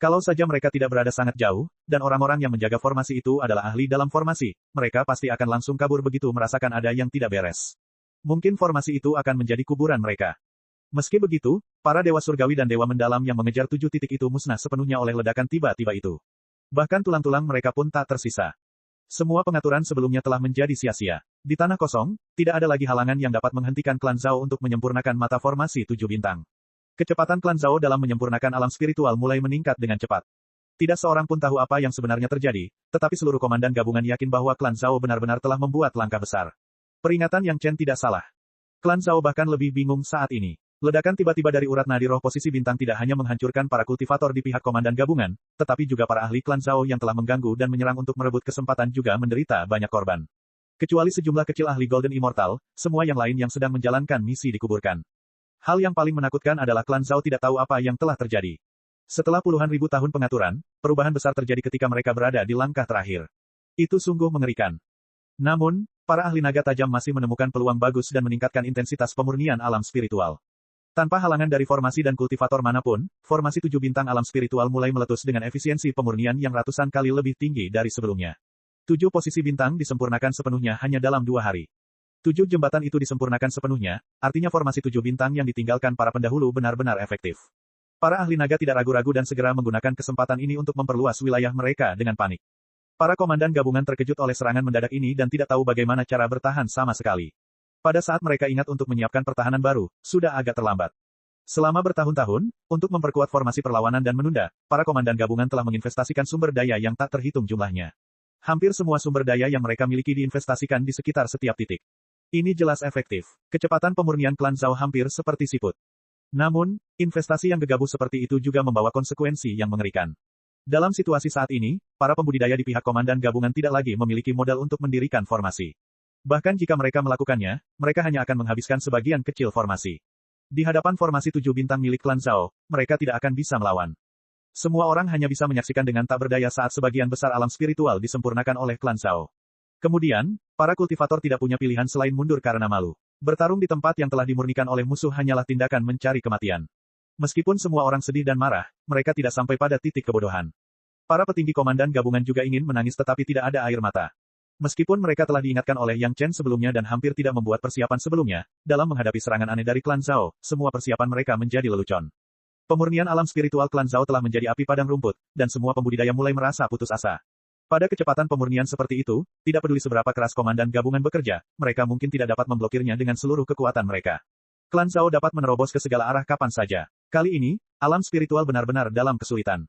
Kalau saja mereka tidak berada sangat jauh, dan orang-orang yang menjaga formasi itu adalah ahli dalam formasi, mereka pasti akan langsung kabur begitu merasakan ada yang tidak beres. Mungkin formasi itu akan menjadi kuburan mereka. Meski begitu, Para dewa surgawi dan dewa mendalam yang mengejar 7 titik itu musnah sepenuhnya oleh ledakan tiba-tiba itu. Bahkan tulang-tulang mereka pun tak tersisa. Semua pengaturan sebelumnya telah menjadi sia-sia. Di tanah kosong, tidak ada lagi halangan yang dapat menghentikan klan Zhao untuk menyempurnakan mata formasi 7 bintang. Kecepatan klan Zhao dalam menyempurnakan alam spiritual mulai meningkat dengan cepat. Tidak seorang pun tahu apa yang sebenarnya terjadi, tetapi seluruh komandan gabungan yakin bahwa klan Zhao benar-benar telah membuat langkah besar. Peringatan Yang Chen tidak salah. Klan Zhao bahkan lebih bingung saat ini. Ledakan tiba-tiba dari urat nadi roh posisi bintang tidak hanya menghancurkan para kultivator di pihak komandan gabungan, tetapi juga para ahli klan Zhao yang telah mengganggu dan menyerang untuk merebut kesempatan juga menderita banyak korban. Kecuali sejumlah kecil ahli Golden Immortal, semua yang lain yang sedang menjalankan misi dikuburkan. Hal yang paling menakutkan adalah klan Zhao tidak tahu apa yang telah terjadi. Setelah puluhan ribu tahun pengaturan, perubahan besar terjadi ketika mereka berada di langkah terakhir. Itu sungguh mengerikan. Namun, para ahli naga tajam masih menemukan peluang bagus dan meningkatkan intensitas pemurnian alam spiritual. Tanpa halangan dari formasi dan kultivator manapun, formasi 7 bintang alam spiritual mulai meletus dengan efisiensi pemurnian yang ratusan kali lebih tinggi dari sebelumnya. 7 posisi bintang disempurnakan sepenuhnya hanya dalam 2 hari. 7 jembatan itu disempurnakan sepenuhnya, artinya formasi 7 bintang yang ditinggalkan para pendahulu benar-benar efektif. Para ahli naga tidak ragu-ragu dan segera menggunakan kesempatan ini untuk memperluas wilayah mereka dengan panik. Para komandan gabungan terkejut oleh serangan mendadak ini dan tidak tahu bagaimana cara bertahan sama sekali. Pada saat mereka ingat untuk menyiapkan pertahanan baru, sudah agak terlambat. Selama bertahun-tahun, untuk memperkuat formasi perlawanan dan menunda, para komandan gabungan telah menginvestasikan sumber daya yang tak terhitung jumlahnya. Hampir semua sumber daya yang mereka miliki diinvestasikan di sekitar setiap titik. Ini jelas efektif. Kecepatan pemurnian klan Zhao hampir seperti siput. Namun, investasi yang gegabah seperti itu juga membawa konsekuensi yang mengerikan. Dalam situasi saat ini, para pembudidaya di pihak komandan gabungan tidak lagi memiliki modal untuk mendirikan formasi. Bahkan jika mereka melakukannya, mereka hanya akan menghabiskan sebagian kecil formasi. Di hadapan formasi 7 bintang milik klan Zhao, mereka tidak akan bisa melawan. Semua orang hanya bisa menyaksikan dengan tak berdaya saat sebagian besar alam spiritual disempurnakan oleh klan Zhao. Kemudian, para kultivator tidak punya pilihan selain mundur karena malu. Bertarung di tempat yang telah dimurnikan oleh musuh hanyalah tindakan mencari kematian. Meskipun semua orang sedih dan marah, mereka tidak sampai pada titik kebodohan. Para petinggi komandan gabungan juga ingin menangis tetapi tidak ada air mata. Meskipun mereka telah diingatkan oleh Yang Chen sebelumnya dan hampir tidak membuat persiapan sebelumnya, dalam menghadapi serangan aneh dari klan Zhao, semua persiapan mereka menjadi lelucon. Pemurnian alam spiritual klan Zhao telah menjadi api padang rumput, dan semua pembudidaya mulai merasa putus asa. Pada kecepatan pemurnian seperti itu, tidak peduli seberapa keras komandan gabungan bekerja, mereka mungkin tidak dapat memblokirnya dengan seluruh kekuatan mereka. Klan Zhao dapat menerobos ke segala arah kapan saja. Kali ini, alam spiritual benar-benar dalam kesulitan.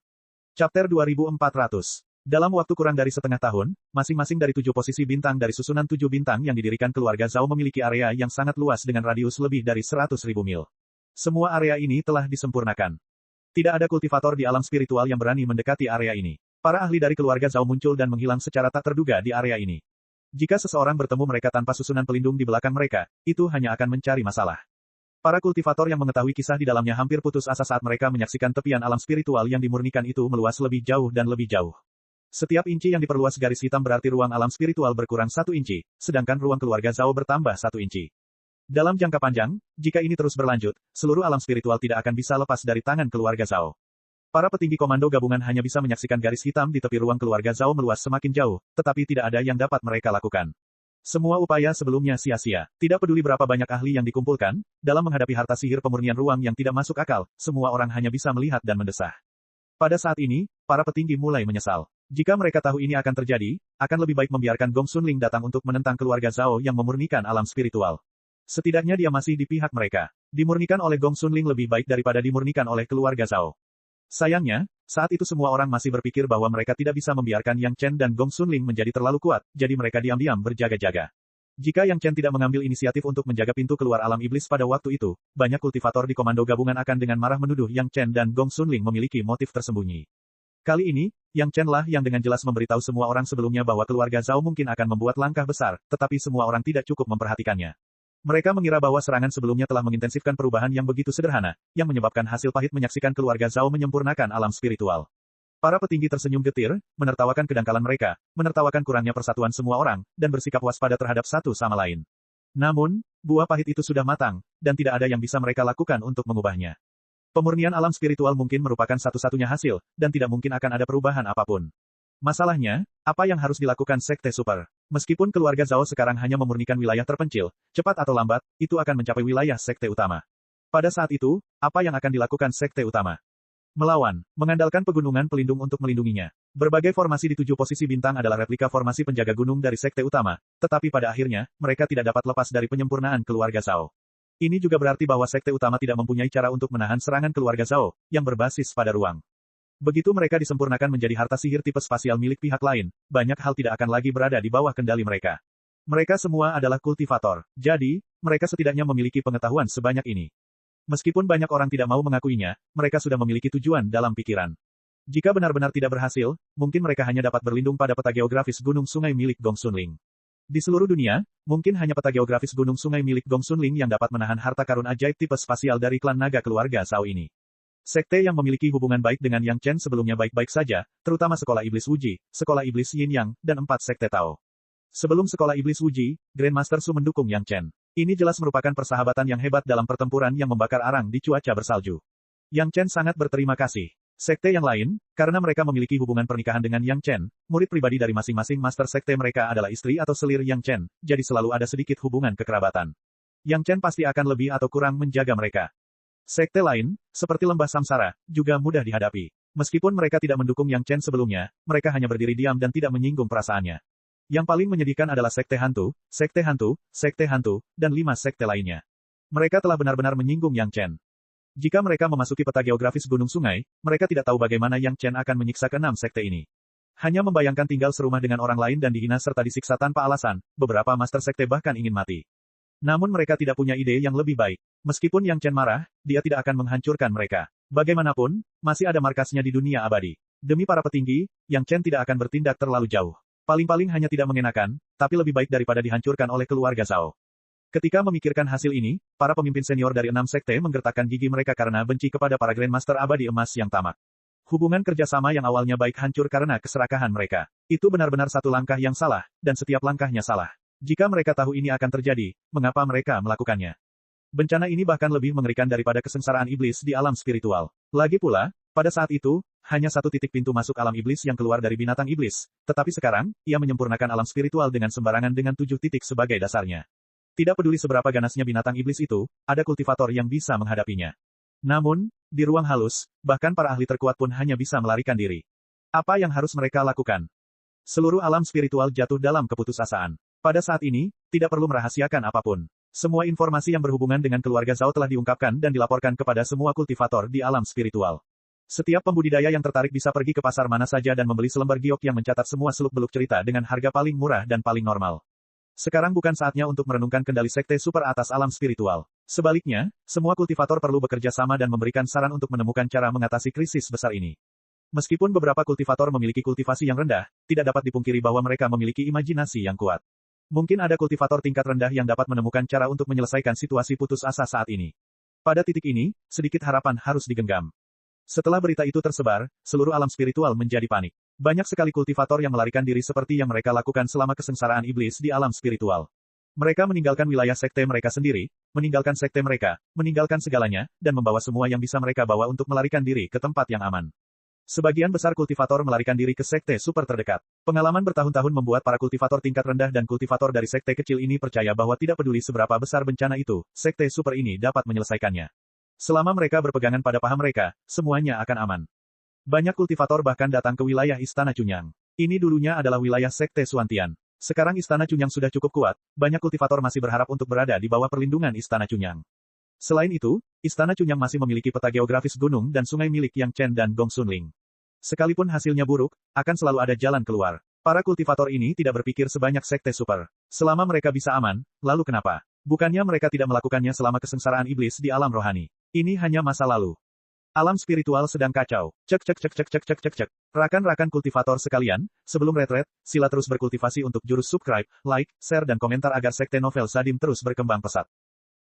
Chapter 2400. Dalam waktu kurang dari setengah tahun, masing-masing dari 7 posisi bintang dari susunan 7 bintang yang didirikan keluarga Zhao memiliki area yang sangat luas dengan radius lebih dari 100.000 mil. Semua area ini telah disempurnakan. Tidak ada kultivator di alam spiritual yang berani mendekati area ini. Para ahli dari keluarga Zhao muncul dan menghilang secara tak terduga di area ini. Jika seseorang bertemu mereka tanpa susunan pelindung di belakang mereka, itu hanya akan mencari masalah. Para kultivator yang mengetahui kisah di dalamnya hampir putus asa saat mereka menyaksikan tepian alam spiritual yang dimurnikan itu meluas lebih jauh dan lebih jauh. Setiap inci yang diperluas garis hitam berarti ruang alam spiritual berkurang 1 inci, sedangkan ruang keluarga Zhao bertambah 1 inci. Dalam jangka panjang, jika ini terus berlanjut, seluruh alam spiritual tidak akan bisa lepas dari tangan keluarga Zhao. Para petinggi komando gabungan hanya bisa menyaksikan garis hitam di tepi ruang keluarga Zhao meluas semakin jauh, tetapi tidak ada yang dapat mereka lakukan. Semua upaya sebelumnya sia-sia. Tidak peduli berapa banyak ahli yang dikumpulkan, dalam menghadapi harta sihir pemurnian ruang yang tidak masuk akal, semua orang hanya bisa melihat dan mendesah. Pada saat ini, para petinggi mulai menyesal. Jika mereka tahu ini akan terjadi, akan lebih baik membiarkan Gong Xunling datang untuk menentang keluarga Zhao yang memurnikan alam spiritual. Setidaknya dia masih di pihak mereka. Dimurnikan oleh Gong Xunling lebih baik daripada dimurnikan oleh keluarga Zhao. Sayangnya, saat itu semua orang masih berpikir bahwa mereka tidak bisa membiarkan Yang Chen dan Gong Xunling menjadi terlalu kuat, jadi mereka diam-diam berjaga-jaga. Jika Yang Chen tidak mengambil inisiatif untuk menjaga pintu keluar alam iblis pada waktu itu, banyak kultivator di komando gabungan akan dengan marah menuduh Yang Chen dan Gong Xunling memiliki motif tersembunyi. Kali ini, Yang Chen lah yang dengan jelas memberitahu semua orang sebelumnya bahwa keluarga Zhao mungkin akan membuat langkah besar, tetapi semua orang tidak cukup memperhatikannya. Mereka mengira bahwa serangan sebelumnya telah mengintensifkan perubahan yang begitu sederhana, yang menyebabkan hasil pahit menyaksikan keluarga Zhao menyempurnakan alam spiritual. Para petinggi tersenyum getir, menertawakan kedangkalan mereka, menertawakan kurangnya persatuan semua orang, dan bersikap waspada terhadap satu sama lain. Namun, buah pahit itu sudah matang, dan tidak ada yang bisa mereka lakukan untuk mengubahnya. Pemurnian alam spiritual mungkin merupakan satu-satunya hasil, dan tidak mungkin akan ada perubahan apapun. Masalahnya, apa yang harus dilakukan Sekte Super? Meskipun keluarga Zhao sekarang hanya memurnikan wilayah terpencil, cepat atau lambat, itu akan mencapai wilayah Sekte Utama. Pada saat itu, apa yang akan dilakukan sekte utama? Melawan, mengandalkan pegunungan pelindung untuk melindunginya. Berbagai formasi di 7 posisi bintang adalah replika formasi penjaga gunung dari sekte utama, tetapi pada akhirnya, mereka tidak dapat lepas dari penyempurnaan keluarga Zhao. Ini juga berarti bahwa sekte utama tidak mempunyai cara untuk menahan serangan keluarga Zhao, yang berbasis pada ruang. Begitu mereka disempurnakan menjadi harta sihir tipe spasial milik pihak lain, banyak hal tidak akan lagi berada di bawah kendali mereka. Mereka semua adalah kultivator, jadi, mereka setidaknya memiliki pengetahuan sebanyak ini. Meskipun banyak orang tidak mau mengakuinya, mereka sudah memiliki tujuan dalam pikiran. Jika benar-benar tidak berhasil, mungkin mereka hanya dapat berlindung pada peta geografis gunung sungai milik Gong Sunling. Di seluruh dunia, mungkin hanya peta geografis gunung sungai milik Gong Sunling yang dapat menahan harta karun ajaib tipe spasial dari klan naga keluarga Zhao ini. Sekte yang memiliki hubungan baik dengan Yang Chen sebelumnya baik-baik saja, terutama Sekolah Iblis Wuji, Sekolah Iblis Yin Yang, dan 4 Sekte Tao. Sebelum Sekolah Iblis Wuji, Grandmaster Su mendukung Yang Chen. Ini jelas merupakan persahabatan yang hebat dalam pertempuran yang membakar arang di cuaca bersalju. Yang Chen sangat berterima kasih. Sekte yang lain, karena mereka memiliki hubungan pernikahan dengan Yang Chen, murid pribadi dari masing-masing master sekte mereka adalah istri atau selir Yang Chen, jadi selalu ada sedikit hubungan kekerabatan. Yang Chen pasti akan lebih atau kurang menjaga mereka. Sekte lain, seperti Lembah Samsara, juga mudah dihadapi. Meskipun mereka tidak mendukung Yang Chen sebelumnya, mereka hanya berdiri diam dan tidak menyinggung perasaannya. Yang paling menyedihkan adalah Sekte Hantu, Sekte Hantu, Sekte Hantu, dan 5 sekte lainnya. Mereka telah benar-benar menyinggung Yang Chen. Jika mereka memasuki peta geografis Gunung Sungai, mereka tidak tahu bagaimana Yang Chen akan menyiksa ke-6 sekte ini. Hanya membayangkan tinggal serumah dengan orang lain dan dihina serta disiksa tanpa alasan, beberapa master sekte bahkan ingin mati. Namun mereka tidak punya ide yang lebih baik. Meskipun Yang Chen marah, dia tidak akan menghancurkan mereka. Bagaimanapun, masih ada markasnya di dunia abadi. Demi para petinggi, Yang Chen tidak akan bertindak terlalu jauh. Paling-paling hanya tidak mengenakan, tapi lebih baik daripada dihancurkan oleh keluarga Zhao. Ketika memikirkan hasil ini, para pemimpin senior dari 6 sekte menggertakkan gigi mereka karena benci kepada para Grandmaster abadi emas yang tamak. Hubungan kerjasama yang awalnya baik hancur karena keserakahan mereka. Itu benar-benar satu langkah yang salah, dan setiap langkahnya salah. Jika mereka tahu ini akan terjadi, mengapa mereka melakukannya? Bencana ini bahkan lebih mengerikan daripada kesengsaraan iblis di alam spiritual. Lagi pula, pada saat itu, hanya satu titik pintu masuk alam iblis yang keluar dari binatang iblis, tetapi sekarang, ia menyempurnakan alam spiritual dengan sembarangan dengan 7 titik sebagai dasarnya. Tidak peduli seberapa ganasnya binatang iblis itu, ada kultivator yang bisa menghadapinya. Namun, di ruang halus, bahkan para ahli terkuat pun hanya bisa melarikan diri. Apa yang harus mereka lakukan? Seluruh alam spiritual jatuh dalam keputusasaan. Pada saat ini, tidak perlu merahasiakan apapun. Semua informasi yang berhubungan dengan keluarga Zhao telah diungkapkan dan dilaporkan kepada semua kultivator di alam spiritual. Setiap pembudidaya yang tertarik bisa pergi ke pasar mana saja dan membeli selembar giok yang mencatat semua seluk-beluk cerita dengan harga paling murah dan paling normal. Sekarang bukan saatnya untuk merenungkan kendali sekte super atas alam spiritual. Sebaliknya, semua kultivator perlu bekerja sama dan memberikan saran untuk menemukan cara mengatasi krisis besar ini. Meskipun beberapa kultivator memiliki kultivasi yang rendah, tidak dapat dipungkiri bahwa mereka memiliki imajinasi yang kuat. Mungkin ada kultivator tingkat rendah yang dapat menemukan cara untuk menyelesaikan situasi putus asa saat ini. Pada titik ini, sedikit harapan harus digenggam. Setelah berita itu tersebar, seluruh alam spiritual menjadi panik. Banyak sekali kultivator yang melarikan diri seperti yang mereka lakukan selama kesengsaraan iblis di alam spiritual. Mereka meninggalkan wilayah sekte mereka sendiri, meninggalkan sekte mereka, meninggalkan segalanya, dan membawa semua yang bisa mereka bawa untuk melarikan diri ke tempat yang aman. Sebagian besar kultivator melarikan diri ke sekte super terdekat. Pengalaman bertahun-tahun membuat para kultivator tingkat rendah dan kultivator dari sekte kecil ini percaya bahwa tidak peduli seberapa besar bencana itu, sekte super ini dapat menyelesaikannya. Selama mereka berpegangan pada paham mereka, semuanya akan aman. Banyak kultivator bahkan datang ke wilayah Istana Cunyang. Ini dulunya adalah wilayah sekte Suantian. Sekarang Istana Cunyang sudah cukup kuat, banyak kultivator masih berharap untuk berada di bawah perlindungan Istana Cunyang. Selain itu, Istana Cunyang masih memiliki peta geografis gunung dan sungai milik Yang Chen dan Gong Sunling. Sekalipun hasilnya buruk, akan selalu ada jalan keluar. Para kultivator ini tidak berpikir sebanyak sekte super. Selama mereka bisa aman, lalu kenapa? Bukannya mereka tidak melakukannya selama kesengsaraan iblis di alam rohani. Ini hanya masa lalu. Alam spiritual sedang kacau. Cek cek cek cek cek cek cek cek. Rakan-rakan kultivator sekalian, sebelum retret, sila terus berkultivasi untuk jurus subscribe, like, share dan komentar agar sekte novel Sadim terus berkembang pesat.